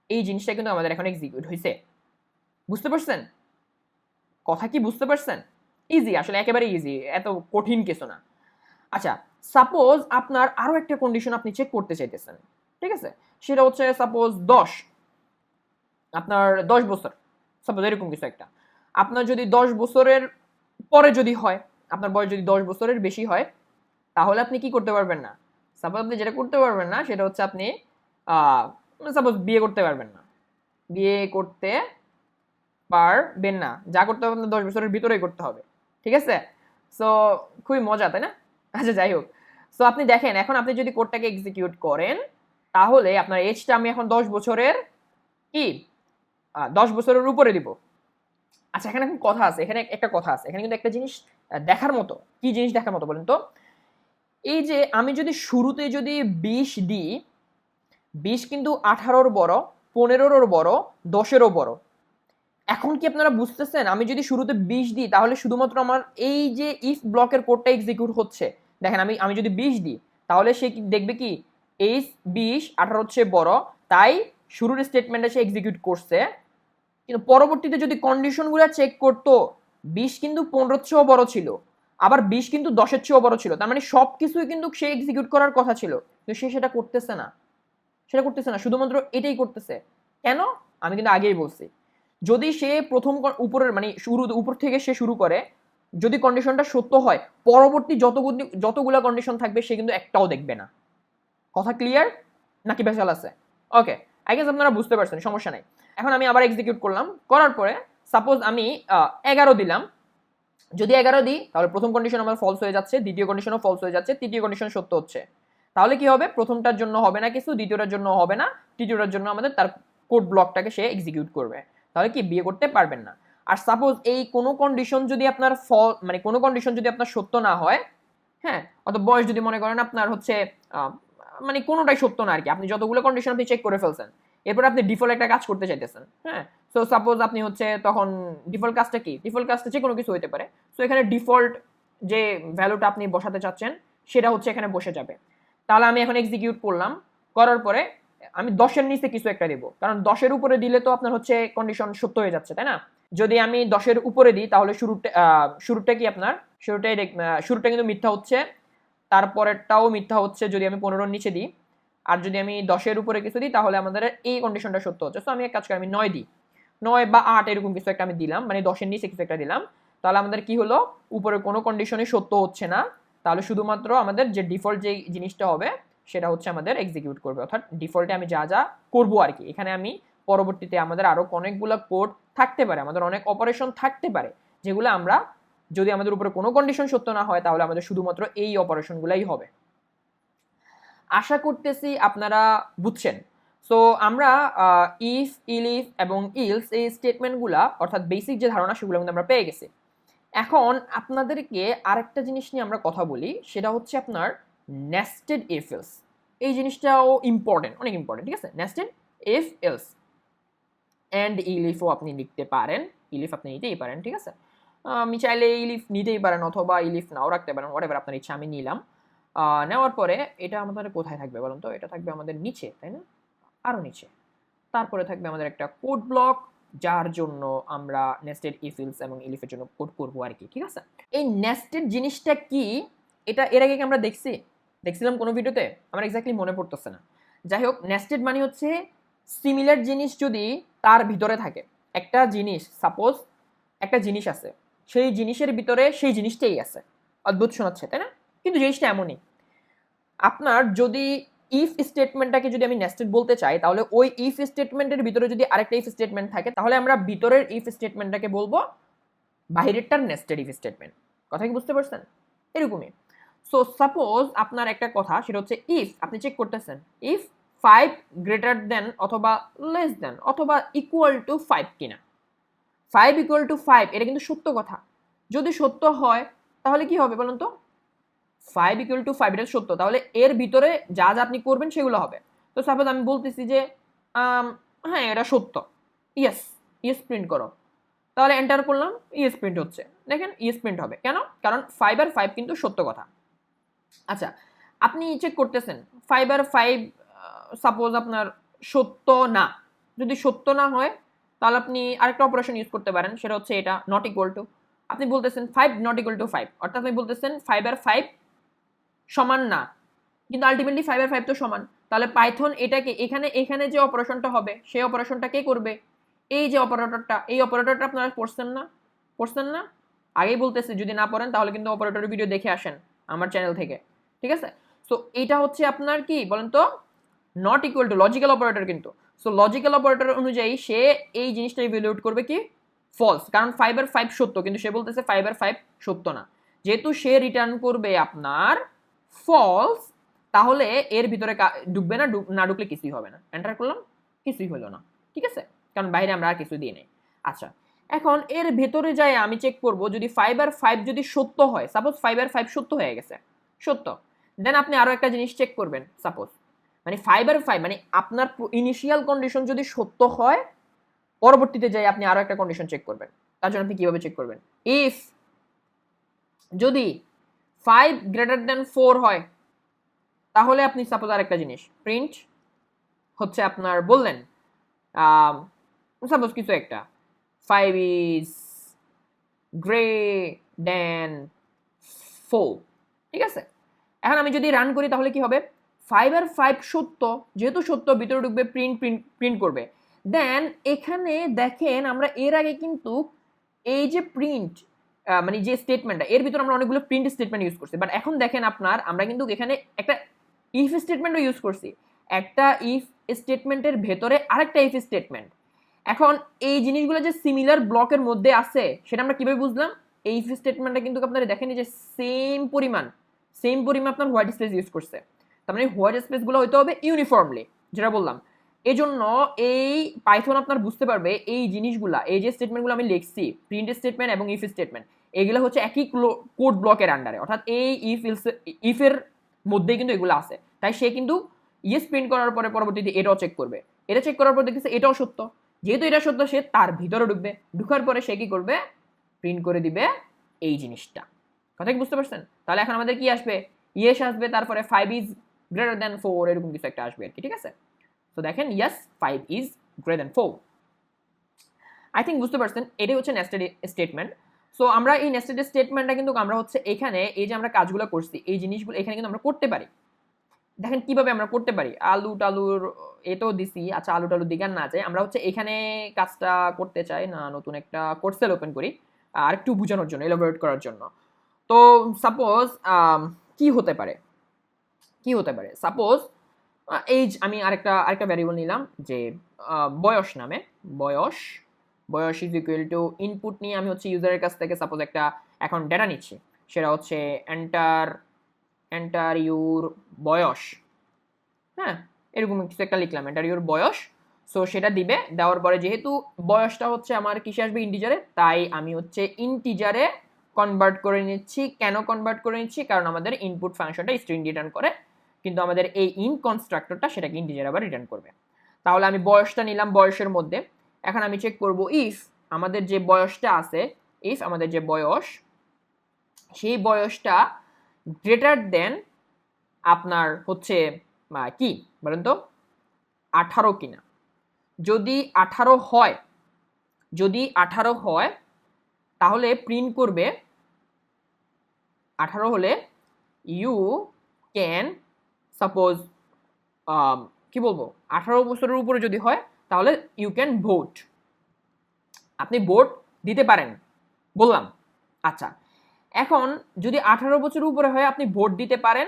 এই জিনিসটা কিন্তু আমাদের এখন এক্সিকিউট হয়েছে। বুঝতে পারছেন কথা? কি বুঝতে পারছেন? ইজি, আসলে একেবারে ইজি, এত কঠিন কিছু না। আচ্ছা সাপোজ আপনার আরো একটা কন্ডিশন আপনি চেক করতে চাইতেছেন, ঠিক আছে, সেটা হচ্ছে সাপোজ আপনার 10 বছর, সাপোজ এরকম কিছু একটা। আপনার যদি 10 বছরের পরে যদি হয়, আপনার বয়স যদি 10 বছরের বেশি হয়, তাহলে আপনি কি করতে পারবেন না? সাপোজ আপনি যেটা করতে পারবেন না সেটা হচ্ছে আপনি সাপোজ বিয়ে করতে পারবেন না, বিয়ে করতে পারবেন না, যা করতে হবে আপনার 10 বছরের ভিতরেই করতে হবে, ঠিক আছে। সো খুবই মজা, তাই না? আচ্ছা যাই হোক, সো আপনি দেখেন এখন আপনি যদি কোডটাকে এক্সিকিউট করেন, তাহলে আপনার এজটা আমি এখন 10 বছরের কি 10 বছরের উপরে দিব। আচ্ছা এখানে এখন কথা আছে, এখানে একটা কথা আছে, এখানে কিন্তু একটা জিনিস দেখার মতো। কি জিনিস দেখার মতো বলেন তো? এই যে আমি যদি শুরুতে যদি 20 দিই, 20 কিন্তু 18-র বড়, 15-র বড়, 10-এরও বড়। এখন কি আপনারা বুঝতেছেন, আমি যদি শুরুতে 20 দিই তাহলে শুধুমাত্র আমার এই যে ইফ ব্লকের কোডটা এক্সিকিউট হচ্ছে। দেখেন আমি যদি 20 দিই তাহলে সে কি দেখবে, কি এই 20 18 হচ্ছে বড়, তাই শুরুর স্টেটমেন্টে সে এক্সিকিউট করছে। কিন্তু পরবর্তীতে যদি কন্ডিশনগুলো চেক করতো, 20 কিন্তু 15-র চেয়েও বড় ছিল, আবার 20 কিন্তু 10-এর চেয়েও বড় ছিল, তার মানে সবকিছুই কিন্তু সে এক্সিকিউট করার কথা ছিল, কিন্তু সে সেটা করতেছে না, শুধুমাত্র এটাই করতেছে। কেন? আমি কিন্তু আগেই বলছি, যদি সে প্রথম উপরের মানে উপর থেকে সে শুরু করে, যদি কন্ডিশনটা সত্য হয়, পরবর্তী যতগুলা কন্ডিশন থাকবে সে কিন্তু একটাও দেখবে না। কথা ক্লিয়ার নাকি ভেজাল আছে? ওকে, আই গেস আপনারা বুঝতে পারছেন, সমস্যা নাই। এখন আমি আবার এক্সিকিউট করলাম, করার পরে সাপোজ আমি 11 দিলাম, যদি 11 দিই তাহলে প্রথম কন্ডিশন আমার ফলস হয়ে যাচ্ছে, দ্বিতীয় কন্ডিশনও ফলস হয়ে যাচ্ছে, তৃতীয় কন্ডিশন সত্য হচ্ছে। তাহলে কি হবে, প্রথমটার জন্য হবে না কিছু, দ্বিতীয়টার জন্য হবে না, তৃতীয়টার জন্য আমাদের তার কোড ব্লকটাকে সে এক্সিকিউট করবে। তাহলে কি বিয়ে করতে পারবেন না। আর সাপোজ এই কোনো কন্ডিশন যদি আপনার মানে কোনো কন্ডিশন যদি আপনার সত্য না হয়, হ্যাঁ, অথবা বয়স যদি মনে করেন আপনার হচ্ছে মানে কোনোটাই সত্য না আর কি, আপনি যতগুলো কন্ডিশন আপনি চেক করে ফেলছেন, এরপর আপনি ডিফল্ট একটা কাজ করতে চাইতেছেন, হ্যাঁ, সো সাপোজ আপনি হচ্ছে তখন ডিফল্ট কাজটা কি, ডিফল্ট কাজটা যে কোনো কিছু হতে পারে। সো এখানে ডিফল্ট যে ভ্যালুটা আপনি বসাতে চাচ্ছেন সেটা হচ্ছে এখানে বসে যাবে। তাহলে আমি এখন এক্সিকিউট করলাম, করার পরে আমি 10-এর নিচে কিছু একটা দেবো, কারণ 10-এর উপরে দিলে তো আপনার হচ্ছে কন্ডিশন সত্য হয়ে যাচ্ছে, তাই না। যদি আমি 10-এর উপরে দিই তাহলে শুরুটা কি আপনার শুরুটা কিন্তু মিথ্যা হচ্ছে, তারপরেরটাও মিথ্যা হচ্ছে যদি আমি 15-এর নিচে দিই। আর যদি আমি 10-এর উপরে কিছু দিই তাহলে আমাদের এই কন্ডিশনটা সত্য হচ্ছে। সো আমি এক কাজ করি, আমি 9 দিই, 9 বা 8 এরকম কিছু একটা আমি দিলাম, মানে 10-এর নিচে কিছু একটা দিলাম। তাহলে আমাদের কি হলো, উপরে কোনো কন্ডিশনই সত্য হচ্ছে না, তাহলে শুধুমাত্র আমাদের যে ডিফল্ট যে জিনিসটা হবে সেটা হচ্ছে আমাদের এক্সিকিউট করবে, অর্থাৎ ডিফল্টে আমি যা যা করবো আর কি। এখানে আমি পরবর্তীতে আমাদের আরো অনেকগুলো কোড থাকতে পারে, আমাদের অনেক অপারেশন থাকতে পারে, যেগুলো আমরা যদি আমাদের উপরে কোনো কন্ডিশন সত্য না হয় তাহলে আমাদের শুধুমাত্র এই অপারেশনগুলাই হবে। আশা করতেছি আপনারা বুঝছেন। সো আমরা ইফ, ইলিফ এবং ইলস এই স্টেটমেন্টগুলা অর্থাৎ বেসিক যে ধারণা সেগুলো কিন্তু আমরা পেয়ে গেছি। এখন আপনাদেরকে আরেকটা জিনিস নিয়ে আমরা কথা বলি, সেটা হচ্ছে আপনার নেস্টেড ইফ এলস। এই জিনিসটাও ইম্পর্টেন্ট, অনেক ইম্পর্টেন্ট, ঠিক আছে। নেস্টেড ইফ এলস অ্যান্ড ইলিফও আপনি লিখতে পারেন, ইলিফ আপনি নিতেই পারেন, ঠিক আছে। আমি চাইলে ইলিফ নিতেই পারেন অথবা ইলিফ নাও রাখতে পারেন, হোয়াটএভার আপনার ইচ্ছা, আমি নিলাম। নেওয়ার পরে এটা আমাদের কোথায় থাকবে বলুন তো, এটা থাকবে আমাদের নিচে, তাই না, আরও নিচে। তারপরে থাকবে আমাদের একটা কোড ব্লক, যার জন্য আমরা নেস্টেড ইফ এলস এবং ইলিফের জন্য কোড করবো আর কি, ঠিক আছে। এই নেস্টেড জিনিসটা কি, এটা এর আগে কি আমরা দেখছিলাম কোনো ভিডিওতে, আমার এক্স্যাক্টলি মনে পড়তেছে না। যাই হোক, নেস্টেড মানে হচ্ছে সিমিলার জিনিস যদি তার ভিতরে থাকে। একটা জিনিস, সাপোজ একটা জিনিস আছে, সেই জিনিসের ভিতরে সেই জিনিসটাই আছে। অদ্ভুত শোনাচ্ছে তাই না, কিন্তু জিনিসটা এমনই। আপনার যদি ইফ স্টেটমেন্টটাকে যদি আমি নেস্টেড বলতে চাই, তাহলে ওই ইফ স্টেটমেন্টের ভিতরে যদি আরেকটা ইফ স্টেটমেন্ট থাকে, তাহলে আমরা ভিতরের ইফ স্টেটমেন্টটাকে বলবো বাইরেরটার নেস্টেড ইফ স্টেটমেন্ট। কথা কি বুঝতে পারছেন? এরকমই। সো সাপোজ আপনার একটা কথা, সেটা হচ্ছে ইফ আপনি চেক করতেছেন ইফ 5 গ্রেটার দেন অথবা লেস দেন অথবা ইকুয়াল টু 5 কিনা। 5 ইকুয়াল টু 5 এটা কিন্তু সত্য কথা। যদি সত্য হয় তাহলে কি হবে বলুন তো, 5 ইকুয়াল টু 5 এটা সত্য, তাহলে এর ভিতরে যা যা আপনি করবেন সেগুলো হবে। তো সাপোজ আমি বলতেছি যে হ্যাঁ এটা সত্য, ইয়েস, ইয়েস প্রিন্ট করো। তাহলে এন্টার করলাম, ইয়েস প্রিন্ট হচ্ছে। দেখেন ইয়েস প্রিন্ট হবে কেন, কারণ 5 আর 5 কিন্তু সত্য কথা। আচ্ছা, আপনি চেক করতেছেন 5 আর 5 সাপোজ আপনার সত্য না। যদি সত্য না হয় তাহলে আপনি আরেকটা অপারেশন ইউজ করতে পারেন, সেটা হচ্ছে এটা নট ইকুয়াল টু। আপনি বলতেছেন 5 নট ইকুয়াল টু 5, অর্থাৎ আপনি বলতেছেন 5 আর 5 সমান না, কিন্তু আলটিমেটলি 5 আর 5 তো সমান। তাহলে পাইথন এটাকে এখানে যে অপারেশনটা হবে সেই অপারেশনটা কে করবে, এই যে অপারেটরটা, এই অপারেটরটা আপনারা পড়ছেন না, আগেই বলতেছি, যদি না পড়েন তাহলে কিন্তু অপারেটরের ভিডিও দেখে আসেন আমার চ্যানেল থেকে, ঠিক আছে। সো এটা হচ্ছে আপনার কি বলেন তো, not equal to logical operator কিন্তু। সো লজিক্যাল অপারেটর অনুযায়ী সে এই জিনিসটা ইভ্যালুয়েট করবে কি ফলস, কারণ 5 আর 5 সত্য, কিন্তু সে বলতেছে 5 আর 5 সত্য না। যেহেতু সে রিটার্ন করবে আপনার ফলস, তাহলে এর ভিতরে ঢুকবে না, না ঢুকলে কিছুই হবে না। এন্টার করলাম, কিছুই হলো না, ঠিক আছে, কারণ বাইরে আমরা আর কিছু দিই নাই। আচ্ছা, এখন এর ভেতরে যাই আমি চেক করব, যদি 5 আর 5 যদি সত্য হয়, সাপোজ 5 আর 5 সত্য হয়ে গেছে, সত্য, দেন আপনি আরো একটা জিনিস চেক করবেন, সাপোজ মানে 5 আর 5 মানে আপনার ইনিশিয়াল কন্ডিশন যদি সত্য হয়, পরবর্তীতে যাই আপনি আরো একটা কন্ডিশন চেক করবেন। তার জন্য আপনি কিভাবে চেক করবেন, ইফ যদি 5 গ্রেটার দেন 4 হয়, তাহলে আপনি সাপোজ আরেকটা জিনিস প্রিন্ট হচ্ছে আপনার বললেন, সাপোজ কিছু একটা 5 ইজ গ্রে দেন 4, ঠিক আছে। এখন আমি যদি রান করি তাহলে কি হবে, 5 আর 5 সত্য, যেহেতু সত্য ভিতরে ঢুকবে, প্রিন্ট করবে। দেন এখানে দেখেন আমরা এর আগে কিন্তু এই যে প্রিন্ট মানে যে স্টেটমেন্টটা, এর ভিতরে আমরা অনেকগুলো প্রিন্ট স্টেটমেন্ট ইউজ করছি, বাট এখন দেখেন আপনার আমরা কিন্তু এখানে একটা ইফ স্টেটমেন্টও ইউজ করছি, একটা ইফ স্টেটমেন্টের ভেতরে আরেকটা ইফ স্টেটমেন্ট। এখন এই জিনিসগুলো যে সিমিলার ব্লকের মধ্যে আছে সেটা আমরা কিভাবে বুঝলাম, এই ইফ স্টেটমেন্টটা কিন্তু আপনারা দেখেন যে সেম পরিমাণ আপনার হোয়াইট স্পেস ইউজ করছে। তার মানে হোয়াইট স্পেসগুলো হইতে হবে ইউনিফর্মলি, যেটা বললাম। এই জন্য এই পাইথন আপনার বুঝতে পারবে এই জিনিসগুলা, এই যে স্টেটমেন্টগুলো আমি লিখছি, প্রিন্ট স্টেটমেন্ট এবং ইফ স্টেটমেন্ট, এগুলো হচ্ছে একই কোড ব্লকের আন্ডারে, অর্থাৎ এই ইফের মধ্যেই কিন্তু এগুলো আছে। তাই সে কিন্তু ইয়েস প্রিন্ট করার পরে পরবর্তীতে এটাও চেক করবে, এটা চেক করার পর দেখতেছে এটাও সত্য, যেহেতু এটা সত্য সে তার ভিতরে ঢুকবে, ঢুকার পরে সে কি করবে, প্রিন্ট করে দিবে এই জিনিসটা। কথা কি বুঝতে পারছেন? তাহলে এখন আমাদের কি আসবে, ইয়েস আসবে, তারপরে 5 ইজ গ্রেটার দ্যান 4 এরকম কিছু একটা আসবে আর কি, ঠিক আছে? তো দেখেন yes 5 is greater than 4। I think বুঝতে পারছেন, এটাই হচ্ছে নেস্টেড স্টেটমেন্ট। সো আমরা এই নেস্টেড স্টেটমেন্টটা কিন্তু আমরা হচ্ছে এখানে এই যে আমরা কাজগুলো করছি এই জিনিসগুলো এখানে কিন্তু আমরা করতে পারি। দেখেন কিভাবে আমরা করতে পারি, আলু টালুর এটাও দিছি, আচ্ছা আলু টালুর দিকে না যায়, আমরা হচ্ছে এখানে কাজটা করতে চাই না, নতুন একটা কোড সেল ওপেন করি আর একটু বোঝানোর জন্য, এলাবোরেট করার জন্য। তো সাপোজ কি হতে পারে, সাপোজ এইজ, আমি আরেকটা ভ্যারিয়েবল নিলাম যে বয়স নামে, বয়স ইজ ইকুয়াল টু ইনপুট নিয়ে আমি হচ্ছে ইউজারের কাছ থেকে সাপোজ একটা এখন ডেটা নিচ্ছি, সেটা হচ্ছে এন্টার ইউর বয়স, হ্যাঁ এরকম কিছু একটা লিখলাম, এন্টার ইউর বয়স। সো সেটা দিবে, দেওয়ার পরে যেহেতু বয়সটা হচ্ছে আমার কিসে আসবে, ইন্টিজারে, তাই আমি হচ্ছে ইন্টিজারে কনভার্ট করে নিচ্ছি। কেন কনভার্ট করে নিচ্ছি, কারণ আমাদের ইনপুট ফাংশনটা স্ট্রিং রিটার্ন করে, কিন্তু আমাদের এই ইন কনস্ট্রাক্টরটা সেটাকে ইন্টিজার আবার রিটার্ন করবে। তাহলে আমি বয়সটা নিলাম বয়সের মধ্যে, এখন আমি চেক করব ইফ আমাদের যে বয়সটা আছে, ইফ আমাদের যে বয়স, সেই বয়সটা গ্রেটার দেন আপনার হচ্ছে কি বলেন তো, 18 কিনা। যদি 18 হয় তাহলে প্রিন্ট করবে 18 হলে ইউ ক্যান সাপোজ কি বলবো, 18 বছরের উপরে যদি হয় তাহলে ইউ ক্যান ভোট, আপনি ভোট দিতে পারেন বললাম। আচ্ছা এখন যদি 18 বছরের উপরে হয় আপনি ভোট দিতে পারেন,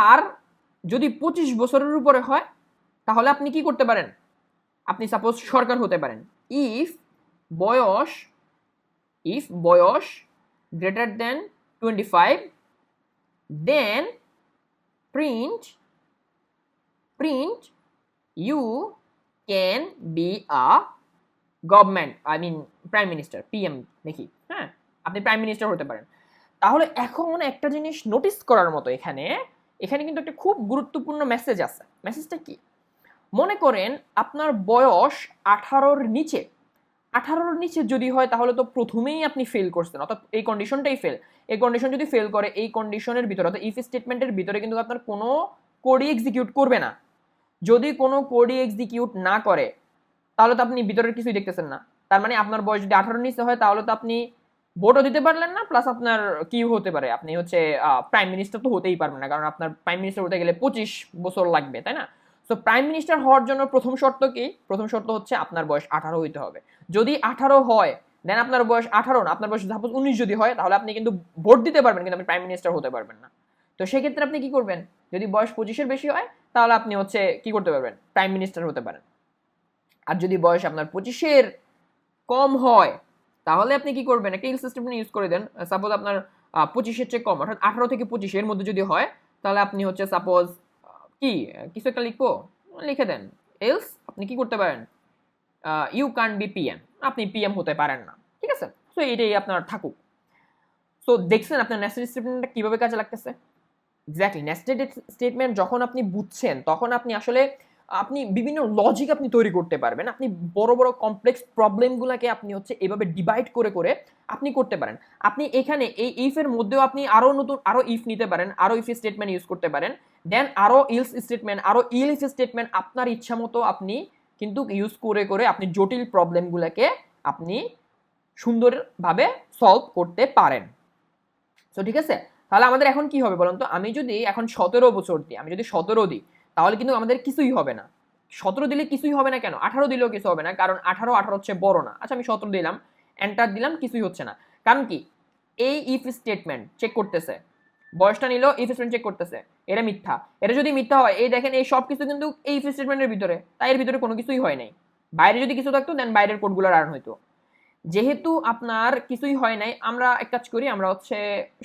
আর যদি 25 বছরের উপরে হয় তাহলে আপনি কি করতে পারেন, আপনি সাপোজ সরকার হতে পারেন। ইফ বয়স greater than 25 then print you can be a government, I mean prime minister, PM নাকি, হ্যাঁ আপনি প্রাইম মিনিস্টার হতে পারেন। তাহলে এখন একটা জিনিস নোটিস করার মতো, এখানে কিন্তু একটা খুব গুরুত্বপূর্ণ মেসেজ আছে। মেসেজটা কি, মনে করেন আপনার বয়স 18-র নিচে যদি হয় তাহলে তো প্রথমেই আপনি ফেল করছেন, অর্থাৎ এই কন্ডিশনটাই ফেল। এই কন্ডিশন যদি ফেল করে, এই কন্ডিশনের ভিতরে অর্থাৎ ইফ স্টেটমেন্টের ভিতরে কিন্তু আপনার কোনো কোডই এক্সিকিউট করবে না। যদি কোনো কোডই এক্সিকিউট না করে তাহলে তো আপনি ভিতরের কিছুই দেখতেছেন না। তার মানে আপনার বয়স যদি 18-র নিচে হয় তাহলে তো আপনি ভোটও দিতে পারলেন না, প্লাস আপনার কি হতে পারে, আপনি হচ্ছে প্রাইম মিনিস্টার তো হতেই পারবেন না, কারণ আপনার প্রাইম মিনিস্টার হতে গেলে 25 বছর লাগবে, তাই না? সো প্রাইম মিনিস্টার হওয়ার জন্য প্রথম শর্ত কি, প্রথম শর্ত হচ্ছে আপনার বয়স 18 হইতে হবে। যদি 18 হয় দেন আপনার বয়স 18 না, আপনার বয়স সাপোজ 19 যদি হয় তাহলে আপনি কিন্তু ভোট দিতে পারবেন, কিন্তু আপনি প্রাইম মিনিস্টার হতে পারবেন না। তো সেক্ষেত্রে আপনি কি করবেন, যদি বয়স 25-এর বেশি হয় তাহলে আপনি হচ্ছে কি করতে পারবেন, প্রাইম মিনিস্টার হতে পারেন। আর যদি বয়স আপনার 25-এর কম হয় তাহলে আপনি কি করবেন, একটা ইল সিস্টেম ইউজ করে দেন। সাপোজ আপনার 25-এর চেয়ে কম, অর্থাৎ 18 থেকে 25 এর মধ্যে যদি হয় তাহলে আপনি হচ্ছে সাপোজ কি কিছু একটা লিখবো, লিখে দেন এলস আপনি কি করতে পারেন, ইউ ক্যান বি পিএম, আপনি পিএম হতে পারেন না, ঠিক আছে? সো এটাই আপনার থাকুক। সো দেখছেন আপনার নেস্টেড স্টেটমেন্টটা কিভাবে কাজে লাগতেছে। এক্স্যাক্টলি, নেস্টেড স্টেটমেন্ট যখন আপনি বুঝছেন তখন আপনি আসলে আপনি বিভিন্ন লজিক আপনি তৈরি করতে পারবেন। আপনি বড় বড় কমপ্লেক্স প্রবলেমগুলোকে আপনি হচ্ছে এভাবে ডিভাইড করে করে আপনি করতে পারেন। আপনি এখানে এই ইফের মধ্যেও আপনি আরো ইফ নিতে পারেন, আরো ইফ স্টেটমেন্ট ইউজ করতে পারেন, দেন আরো ইলস স্টেটমেন্ট, আরো ইলস স্টেটমেন্ট, আপনার ইচ্ছা মতো আপনি কিন্তু ইউজ করে করে আপনি জটিল প্রবলেমগুলোকে আপনি সুন্দরভাবে সলভ করতে পারেন। সো ঠিক আছে, তাহলে আমাদের এখন কি হবে বলুন তো, আমি যদি এখন 17 বছর দিই, আমি যদি 17 দিই তাহলে কিন্তু আমাদের কিছুই হবে না। 17 দিলে কিছুই হবে না কেন, 18 দিলেও কিছু হবে না, কারণ 18 হচ্ছে বড় না। আচ্ছা আমি 17 দিলাম, এন্টার দিলাম, কিছুই হচ্ছে না। কারণ কি, এই ইফ স্টেটমেন্ট চেক করতেছে, বয়সটা নিল, ইফ স্টেটমেন্ট চেক করতেছে, এটা মিথ্যা। এটা যদি মিথ্যা হয়, এই দেখেন এই সব কিছু কিন্তু এই ইফ স্টেটমেন্টের ভিতরে, তাই এর ভিতরে কোনো কিছুই হয় নাই। বাইরে যদি কিছু থাকতো দেন বাইরের কোডগুলো রান হইতো। যেহেতু আপনার কিছুই হয় নাই, আমরা এক কাজ করি, আমরা হচ্ছে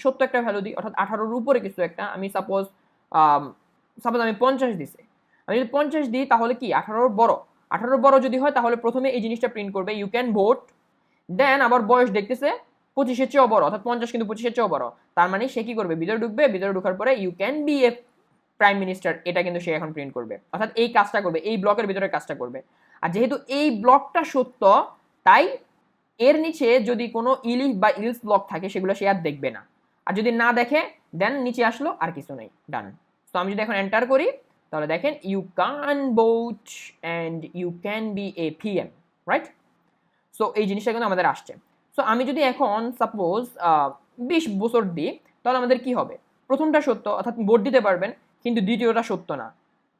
সত্য একটা ভ্যালু দিই, অর্থাৎ 18-র উপরে কিছু একটা। আমি সাপোজ আমি 50 দিছি। আমি যদি 50 দিই তাহলে কি 18-র বড়? 18-র বড় যদি হয় তাহলে প্রথমে এই জিনিসটা প্রিন্ট করবে, ইউ ক্যান ভোট। দেন আবার বয়স দেখতেছে 25-এর চেয়েও বড়, অর্থাৎ 50 কিন্তু 25-এর চেয়েও বড়। তার মানে সে কি করবে, ভিতরে ঢুকবে, ভিতরে ঢোকার পরে you can be a prime minister, এটা কিন্তু সে এখন প্রিন্ট করবে, অর্থাৎ এই কাজটা করবে, এই ব্লকের ভিতরে কাজটা করবে। আর যেহেতু এই ব্লকটা সত্য, তাই এর নিচে যদি কোনো ইলিফ বা ইলস ব্লক থাকে সেগুলো সে আর দেখবে না। আর যদি না দেখে দেন নিচে আসলো, আর কিছু নেই, ডান। তো আমি যদি এখন এন্টার করি তাহলে দেখেন you can vote and you can be a PM, right? So এই জিনিসটা কিন্তু আমাদের আসছে। সো আমি যদি এখন সাপোজ 20 বছর দিই তাহলে আমাদের কি হবে, প্রথমটা সত্য অর্থাৎ ভোট দিতে পারবেন, কিন্তু দ্বিতীয়টা সত্য না,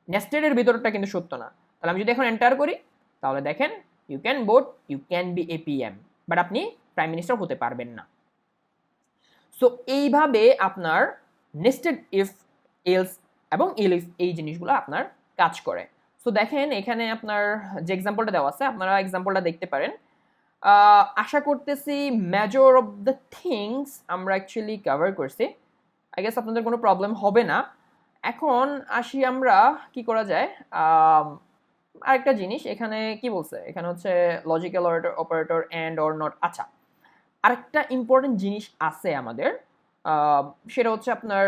নেস্টেডের ভিতরটা কিন্তু সত্য না। তাহলে আমি যদি এখন এন্টার করি তাহলে দেখেন you can vote, you can be a PM, but আপনি প্রাইম মিনিস্টার হতে পারবেন না। সো এইভাবে আপনার নেস্টেড ইফ, এলস এবং এলিফ এই জিনিসগুলো আপনার কাজ করে। সো দেখেন এখানে আপনার যে এক্সাম্পলটা দেওয়া আছে, আপনারা এক্সাম্পলটা দেখতে পারেন। আশা করতেছি মেজর অফ দ্য থিংস আমরা অ্যাকচুয়ালি কভার করছি। আই গেস আপনাদের কোনো প্রবলেম হবে না। এখন আসি আমরা কি করা যায়, আরেকটা জিনিস এখানে কি বলছে, এখানে হচ্ছে logical operator and or not. আচ্ছা, আরেকটা ইম্পর্টেন্ট জিনিস আছে আমাদের, সেটা হচ্ছে আপনার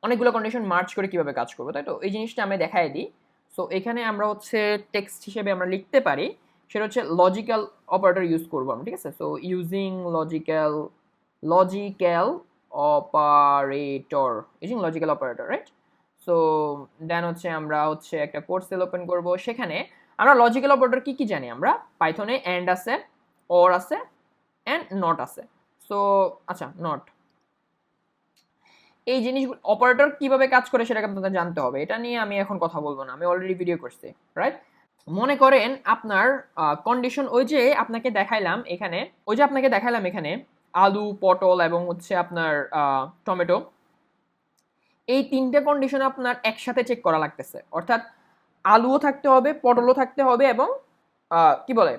অনেকগুলো কন্ডিশন মার্চ করে কিভাবে কাজ করবো, তাই তো? এই জিনিসটা আমি দেখাই দিই। সো এখানে আমরা হচ্ছে টেক্সট হিসেবে আমরা লিখতে পারি, সেটা হচ্ছে লজিক্যাল অপারেটর ইউজ করবো আমরা, ঠিক আছে? So using logical operator, right? So then হচ্ছে আমরা হচ্ছে একটা কোড সেল ওপেন করব, সেখানে আমরা লজিক্যাল অপারেটর কি কি জানি, আমরা পাইথনে এন্ড আছে, অর আছে, এন্ড নট আছে। সো আচ্ছা, নট এই জিনিসগুলো অপারেটর কিভাবে কাজ করে সেটা আপনাদের জানতে হবে, এটা নিয়ে আমি এখন কথা বলবো না, আমি অলরেডি ভিডিও করছি, রাইট? মনে করেন আপনার কন্ডিশন, ওই যে আপনাকে দেখাইলাম এখানে, আলু, পটল এবং হচ্ছে আপনার টমেটো, এই তিনটে কন্ডিশন আপনার একসাথে চেক করা লাগতেছে, অর্থাৎ আলুও থাকতে হবে, পটলও থাকতে হবে এবং কি বলে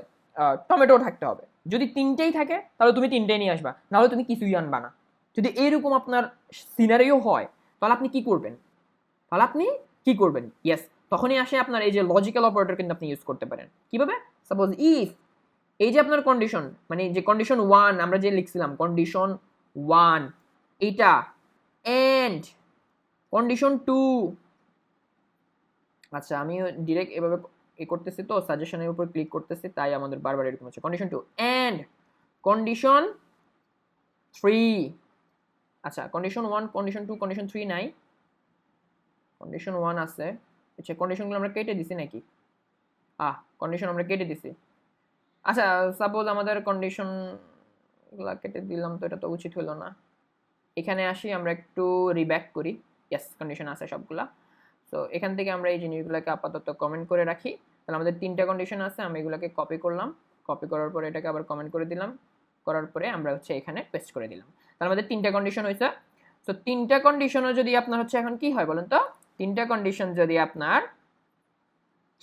টমেটোও থাকতে হবে। যদি তিনটেই থাকে তাহলে তুমি তিনটেই নিয়ে আসবা, নাহলে তুমি কিছুই আনবা না। যদি এইরকম আপনার সিনারিও হয় তাহলে আপনি কি করবেন, ইয়েস, তখনই আসে আপনার এই যে লজিক্যাল অপারেটর, কিন্তু আপনি ইউজ করতে পারেন কিভাবে। সাপোজ ইফ, এই যে আপনার কন্ডিশন, মানে যে কন্ডিশন 1 আমরা যে লিখছিলাম, কন্ডিশন 1 এইটা, এন্ড কন্ডিশন 2, আচ্ছা আমি ডিরেক্ট এভাবে করতেছি, তো সাজেশনের উপর ক্লিক করতেছি, তাই আমাদের বারবার এরকম হচ্ছে। কন্ডিশন 2 এন্ড কন্ডিশন 3, আচ্ছা কন্ডিশন 1, কন্ডিশন 2, কন্ডিশন 3 নাই, কন্ডিশন 1 আছে। আচ্ছা কন্ডিশনগুলো আমরা কেটে দিছি নাকি? কন্ডিশন আমরা কেটে দিছি। আচ্ছা সাপোজ আমাদের কন্ডিশনগুলো কেটে দিলাম, তো এটা তো উচিত হলো না। এখানে আসি, আমরা একটু রিব্যাক করি। ইয়েস, কন্ডিশন আছে সবগুলা। তো এখান থেকে আমরা এই জিনিসগুলোকে আপাতত কমেন্ট করে রাখি। তাহলে আমাদের তিনটা কন্ডিশন আছে, আমি এগুলোকে কপি করলাম, কপি করার পরে এটাকে আবার কমেন্ট করে দিলাম, করার পরে আমরা হচ্ছে এখানে পেস্ট করে দিলাম। তাহলে আমাদের তিনটা কন্ডিশন হয়েছে। তো তিনটা কন্ডিশনও যদি আপনার হচ্ছে এখন কি হয় বলেন তো, তিনটা কন্ডিশন যদি আপনার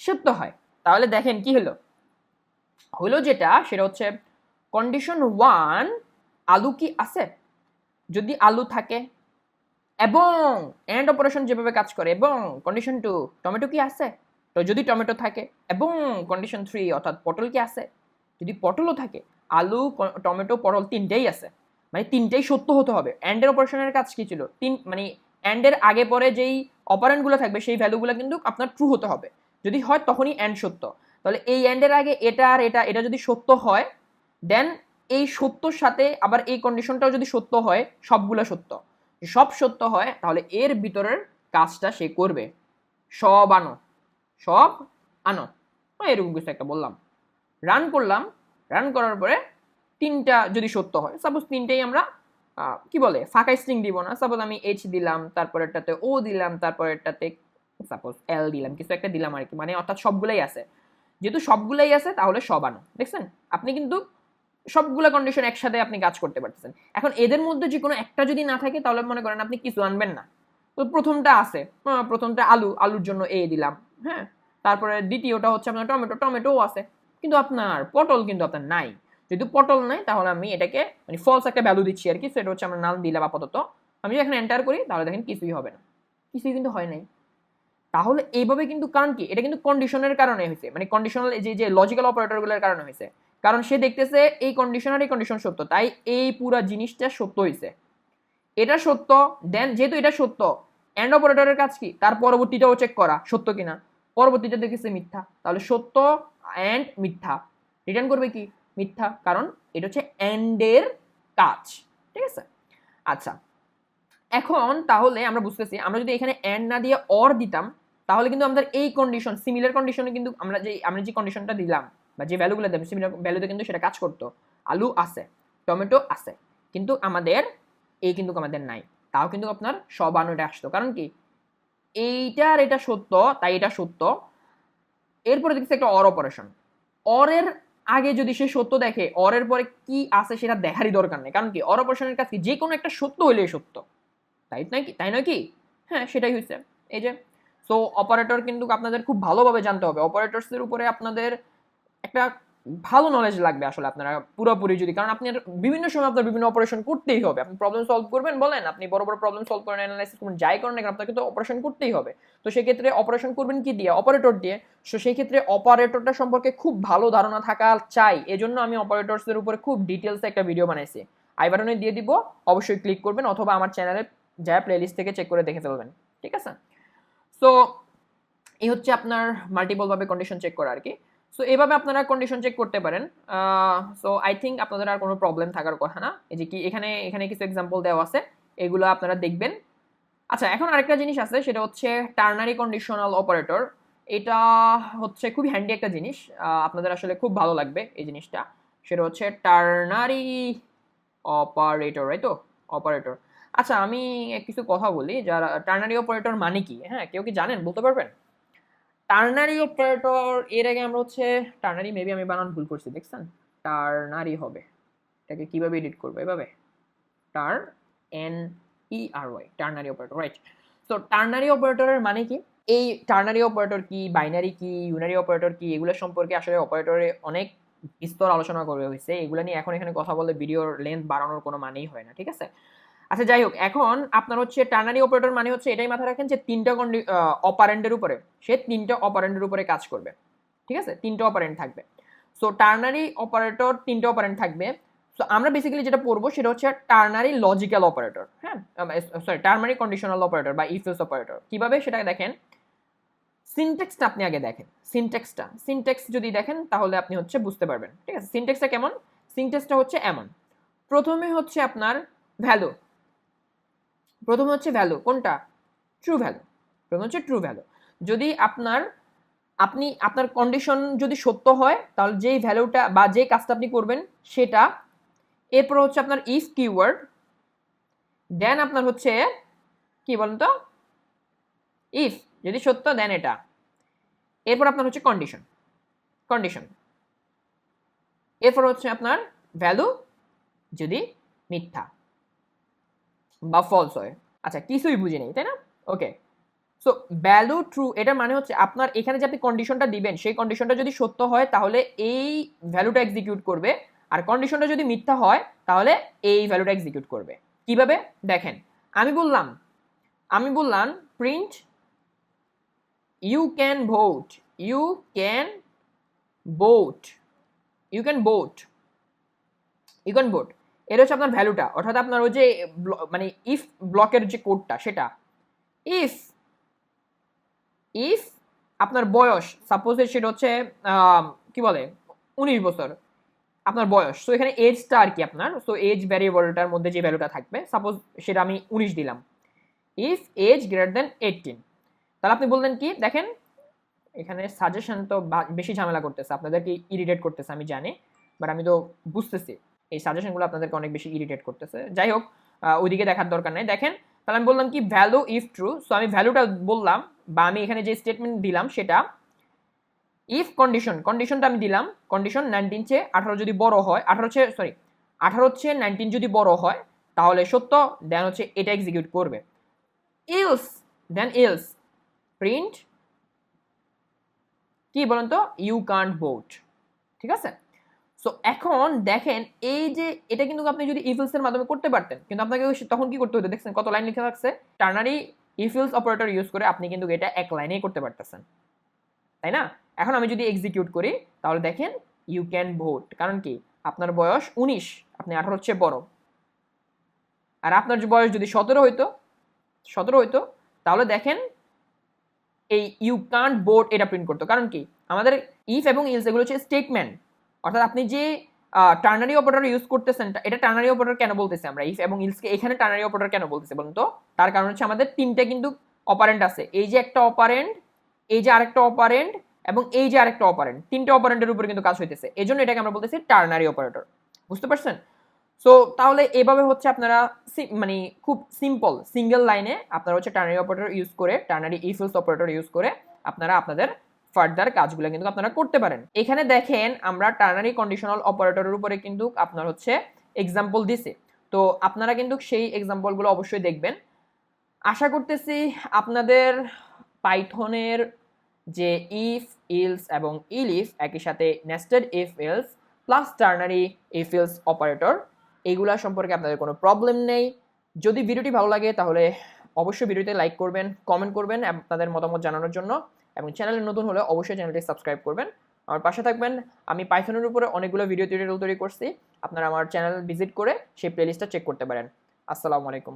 সত্য হয় তাহলে দেখেন কি হলো যেটা, সেটা হচ্ছে কন্ডিশন 1 আলু কি আছে, যদি আলু থাকে, এবং এন্ড অপারেশন যেভাবে কাজ করে, এবং কন্ডিশন 2 টমেটো কি আছে, তো যদি টমেটো থাকে, এবং কন্ডিশন 3 অর্থাৎ পটল কি আছে, যদি পটলও থাকে, আলু, টমেটো, পটল তিনটেই আছে, মানে তিনটেই সত্য হতে হবে। এন্ডের অপারেশনের কাজ কি ছিল, মানে এন্ডের আগে পরে যেই অপারেন্টগুলো থাকবে সেই ভ্যালুগুলো কিন্তু আপনার ট্রু হতে হবে, যদি হয় তখনই এন্ড সত্য। তাহলে এই এন্ডের আগে এটা আর এটা যদি সত্য হয়, দেন এই সত্যর সাথে আবার এই কন্ডিশনটাও যদি সত্য হয়, সবগুলো সত্য, সব সত্য হয়, তাহলে এর ভিতরের কাজটা সে করবে, সব আনো, এরকম কিছু একটা বললাম, রান করলাম, রান করার পরে তিনটা যদি সত্য হয়, সাপোজ তিনটেই আমরা কি বলে ফাঁকা স্ট্রিং দিব না, সাপোজ আমি এইচ দিলাম, তারপরেরটাতে ও দিলাম, তারপরেরটাতে সাপোজ এল দিলাম, কিছু একটা দিলাম আর কি, মানে অর্থাৎ সবগুলাই আছে। যেহেতু সবগুলাই আছে তাহলে সব আনো, দেখছেন? আপনি কিন্তু সবগুলো কন্ডিশন একসাথে আপনি কাজ করতে পারতেছেন। এখন এদের মধ্যে যে কোনো একটা যদি না থাকে তাহলে মনে করেন আপনি কিছু আনবেন না। তো প্রথমটা আছে, প্রথমটা আলুর জন্য এ দিলাম, হ্যাঁ। তারপরে দ্বিতীয়টা হচ্ছে আপনার টমেটোও আছে, কিন্তু আপনার পটল কিন্তু আপনার নাই। যদি পটল নাই তাহলে আমি এটাকে মানে ফলস একটা ভ্যালু দিচ্ছি আর কি। সো এটা হচ্ছে আমরা নাল দিলাম আপাতত। আমি যদি এখানে এন্টার করি তাহলে দেখেন কিছুই হবে না, কিছুই কিন্তু হয় নাই। তাহলে এইভাবে কিন্তু, কারণ কি, এটা কিন্তু কন্ডিশনের কারণে হয়েছে, মানে কন্ডিশনাল যে লজিক্যাল অপারেটরগুলোর কারণে হয়েছে। কারণ সে দেখতেছে এই কন্ডিশন আর এই কন্ডিশন সত্য, তাই এই পুরো জিনিসটা সত্য হয়েছে। এটা সত্য, দেন যেহেতু এটা সত্য, এন্ড অপারেটরের কাজ কি, তার পরবর্তীটাও চেক করা সত্য কিনা। পরবর্তীটা দেখেছে মিথ্যা, তাহলে সত্য এন্ড মিথ্যা, রিটার্ন করবে কি মিথ্যা, কারণ এটা হচ্ছে এন্ডের কাজ। ঠিক আছে, আচ্ছা এখন তাহলে আমরা বুঝতেছি, আমরা যদি এখানে এন্ড না দিয়ে অর দিতাম তাহলে কিন্তু আমাদের এই কন্ডিশন, সিমিলার কন্ডিশনে কিন্তু আমরা যে কন্ডিশনটা দিলাম বা যে ভ্যালুগুলো দিলাম, সিমিলার ভ্যালুতে কিন্তু সেটা কাজ করতো। আলু আছে, টমেটো আছে, কিন্তু আমাদের এই কিন্তু আমাদের নাই, তাও কিন্তু আপনার সব আনুটা আসতো। কারণ কি, এইটার এটা সত্য তাই এটা সত্য। এরপরে দেখছি একটা অর অপারেশন, অরের আগে যদি সে সত্য দেখে, অরের পরে কি আছে সেটা দেখারই দরকার নেই। কারণ কি, অর অপারেশনের কাছে যে কোনো একটা সত্য হইলে সত্য, তাই নাকি, তাই নয় কি? হ্যাঁ, সেটাই হয়েছে। এই যে, সো অপারেটর কিন্তু আপনাদের খুব ভালোভাবে জানতে হবে। অপারেটরসের উপরে আপনাদের একটা ভালো নলেজ লাগবে আসলে আপনারা পুরোপুরি যদি, কারণ আপনার বিভিন্ন সময় আপনার বিভিন্ন অপারেশন করতেই হবে। আপনি প্রবলেম সলভ করবেন, বলেন আপনি বড় বড় প্রবলেম সলভ করেন, অ্যানালাইসিস করবেন, যাই করেন না, আপনাকে তো অপারেশন করতেই হবে। তো সেক্ষেত্রে অপারেশন করবেন কি দিয়ে? অপারেটর দিয়ে। সো সেই ক্ষেত্রে অপারেটরটা সম্পর্কে খুব ভালো ধারণা থাকা চাই। এজন্য আমি অপারেটরসের উপরে খুব ডিটেলসে একটা ভিডিও বানাইছি, আই বাটনে দিয়ে দিব, অবশ্যই ক্লিক করবেন, অথবা আমার চ্যানেলে যা প্লেলিস্ট থেকে চেক করে দেখে ফেলবেন। ঠিক আছে, সো এই হচ্ছে আপনার মাল্টিপল ভাবে কন্ডিশন চেক করা আর কি। সো এইভাবে আপনারা কন্ডিশন চেক করতে পারেন। সো আই থিঙ্ক আপনাদের আর কোনো প্রবলেম থাকার কথা না। এই যে কি এখানে এখানে কিছু এক্সাম্পল দেওয়া আছে, এগুলো আপনারা দেখবেন। আচ্ছা, এখন আরেকটা জিনিস আছে, সেটা হচ্ছে টার্নারি কন্ডিশনাল অপারেটর। এটা হচ্ছে খুবই হ্যান্ডি একটা জিনিস, আপনাদের আসলে খুব ভালো লাগবে এই জিনিসটা। সেটা হচ্ছে টার্নারি অপারেটর, রাইট তো, অপারেটর। আচ্ছা, আমি কিছু কথা বলি, যারা টার্নারি অপারেটর মানে কি, হ্যাঁ কেউ কি জানেন, বলতে পারবেন? টার্নারি অপারেটর, এর আগে আমরা হচ্ছে টার্নারি, মেবি আমি বানান ভুল করছি, দেখছেন, টার্নারি হবে, এটাকে কিভাবে এডিট করবো, এভাবে টার এন ই আর ওয়াই, টার্নারি অপারেটর, রাইট। তো টার্নারি অপারেটরের মানে কি, এই টার্নারি অপারেটর কি, বাইনারি কি, ইউনারি অপারেটর কি, এগুলো সম্পর্কে আসলে অপারেটরে অনেক বিস্তর আলোচনা করা হয়েছে। এগুলো নিয়ে এখন এখানে কথা বলে ভিডিওর লেন্থ বাড়ানোর কোনো মানেই হয় না, ঠিক আছে। আচ্ছা যাই হোক, এখন আপনার হচ্ছে টার্নারি অপারেটর মানে হচ্ছে, এটাই মাথায় রাখেন যে তিনটা অপারেন্ডের উপরে, সে তিনটা অপারেন্ডের উপরে কাজ করবে। ঠিক আছে, তিনটা অপারেন্ড থাকবে। সো টার্নারি অপারেটর তিনটা অপারেন্ড থাকবে। সো আমরা বেসিক্যালি যেটা পড়বো সেটা হচ্ছে টার্নারি লজিক্যাল অপারেটর, হ্যাঁ সরি, টার্নারি কন্ডিশনাল অপারেটর বা ইফ এলস অপারেটর। কিভাবে সেটা দেখেন, সিনট্যাক্সটা আপনি আগে দেখেন, সিনট্যাক্স যদি দেখেন তাহলে আপনি হচ্ছে বুঝতে পারবেন। ঠিক আছে, সিনট্যাক্সটা কেমন, সিনট্যাক্সটা হচ্ছে এমন, প্রথমে হচ্ছে আপনার ভ্যালু, প্রথমে হচ্ছে ভ্যালু কোনটা, ট্রু ভ্যালু, প্রথমে হচ্ছে ট্রু ভ্যালু। যদি আপনার কন্ডিশন যদি সত্য হয় তাহলে যেই ভ্যালুটা বা যে কাজটা আপনি করবেন সেটা। এরপর হচ্ছে আপনার ইফ কিওয়ার্ড, দেন আপনার হচ্ছে কি বলেন তো, ইফ যদি সত্য দেন এটা, এরপর আপনার হচ্ছে কন্ডিশন, এরপর হচ্ছে আপনার ভ্যালু যদি মিথ্যা বা ফলস হয়। আচ্ছা, কিছুই বুঝি নেই তাই না, ওকে। সো ভ্যালু ট্রু, এটার মানে হচ্ছে আপনার এখানে যে আপনি কন্ডিশনটা দিবেন সেই কন্ডিশনটা যদি সত্য হয় তাহলে এই ভ্যালুটা এক্সিকিউট করবে, আর কন্ডিশনটা যদি মিথ্যা হয় তাহলে এই ভ্যালুটা এক্সিকিউট করবে। কিভাবে দেখেন, আমি বললাম print you can vote, you can vote, you can vote, you can vote, এটা হচ্ছে আপনার ভ্যালুটা, অর্থাৎ আপনার ওই যে মানে ইফ ব্লকের যে কোডটা সেটা। ইফ ইফ আপনার বয়স, সাপোজ সেটা হচ্ছে কি বলে 19 বছর আপনার বয়স, সো এখানে এজটা আর কি আপনার, সো এজ ভ্যারিয়েবলটার মধ্যে যে ভ্যালুটা থাকবে, সাপোজ সেটা আমি 19 দিলাম। ইফ এজ গ্রেটার দেন 18, তাহলে আপনি বললেন কি, দেখেন এখানে সাজেশন তো বেশি ঝামেলা করতেছে, আপনাদেরকে ইরিটেট করতেছে আমি জানি, বাট আমি তো বুঝতেছি এই সাজেশনগুলো আপনাদেরকে অনেক বেশি ইরিটেট করতেছে। যাই হোক, ওইদিকে দেখার দরকার নেই। দেখেন, তাহলে আমি বললাম কি ভ্যালু ইফ ট্রু, সো আমি ভ্যালুটা বললাম বা আমি এখানে যে স্টেটমেন্ট দিলাম সেটা, ইফ কন্ডিশনটা আমি দিলাম, কন্ডিশন 19 চেয়ে 18 যদি বড় হয়, 18 চেয়ে 19 যদি বড় হয় তাহলে সত্য, দেন হচ্ছে এটা এক্সিকিউট করবে। ইলস, দেন ইলস প্রিন্ট কি বলেন তো, ইউ কান্ট ভোট। ঠিক আছে, সো এখন দেখেন এই যে এটা কিন্তু আপনি যদি ইফ এলস এর মাধ্যমে করতে পারতেন, কিন্তু আপনাকে তখন কি করতে হতো দেখছেন কত লাইন লেখা থাকছে। Ternary if else operator use করে আপনি কিন্তু এটা এক লাইনেই করতে পারতেছেন, তাই না? এখন আমি যদি এক্সিকিউট করি তাহলে দেখেন ইউ ক্যান ভোট, কারণ কি আপনার বয়স 19, আপনি 18 চেয়ে বড়। আর আপনার যে বয়স যদি 17 হইতো তাহলে দেখেন এই ইউ কান্ট ভোট এটা প্রিন্ট করতো। কারণ কি আমাদের ইফ এবং ইলস এগুলো হচ্ছে স্টেটমেন্ট, অর্থাৎ আপনি যে টার্নারি অপারেটর ইউজ করতেছেন, এটা টার্নারি অপারেটর কেন বলতেছে আমরা ইফ এবং ইলসকে এখানে টার্নারি অপারেটর কেন বলতেছে বলুন তো? তার কারণ হচ্ছে আমাদের তিনটে কিন্তু অপারেন্ট আছে, এই যে একটা অপারেন্ট, এই যে আরেকটা অপারেন্ট এবং এই যে আরেকটা অপারেন্ট, তিনটে অপারেন্টের উপরে কিন্তু কাজ হইতেছে, এজন্য এটাকে আমরা বলতেছি টার্নারি অপারেটর। বুঝতে পারছেন? সো তাহলে এভাবে হচ্ছে আপনারা মানে খুব সিম্পল সিঙ্গেল লাইনে আপনারা হচ্ছে টার্নারি অপারেটর ইউজ করে, ternary if else operator use করে আপনারা আপনাদের ফার্দার কাজগুলো কিন্তু আপনারা করতে পারেন। এখানে দেখেন আমরা টার্নারি কন্ডিশনাল অপারেটরের উপরে কিন্তু আপনার হচ্ছে এক্সাম্পল দিছি, তো আপনারা কিন্তু সেই এক্সাম্পলগুলো অবশ্যই দেখবেন। আশা করতেছি আপনাদের পাইথনের যে ইফ ইলস এবং ইলিফ একই সাথে nested if else plus ternary if else operator এইগুলা সম্পর্কে আপনাদের কোনো প্রবলেম নেই। যদি ভিডিওটি ভালো লাগে তাহলে অবশ্যই ভিডিওতে লাইক করবেন, কমেন্ট করবেন আপনাদের মতামত জানানোর জন্য, এবং চ্যানেলে নতুন হলে অবশ্যই চ্যানেলটি সাবস্ক্রাইব করবেন, আমার পাশে থাকবেন। আমি পাইথনের উপরে অনেকগুলো ভিডিও টিউটোরিয়াল তৈরি করছি, আপনারা আমার চ্যানেল ভিজিট করে সেই প্লেলিস্টটা চেক করতে পারেন। আসসালামু আলাইকুম।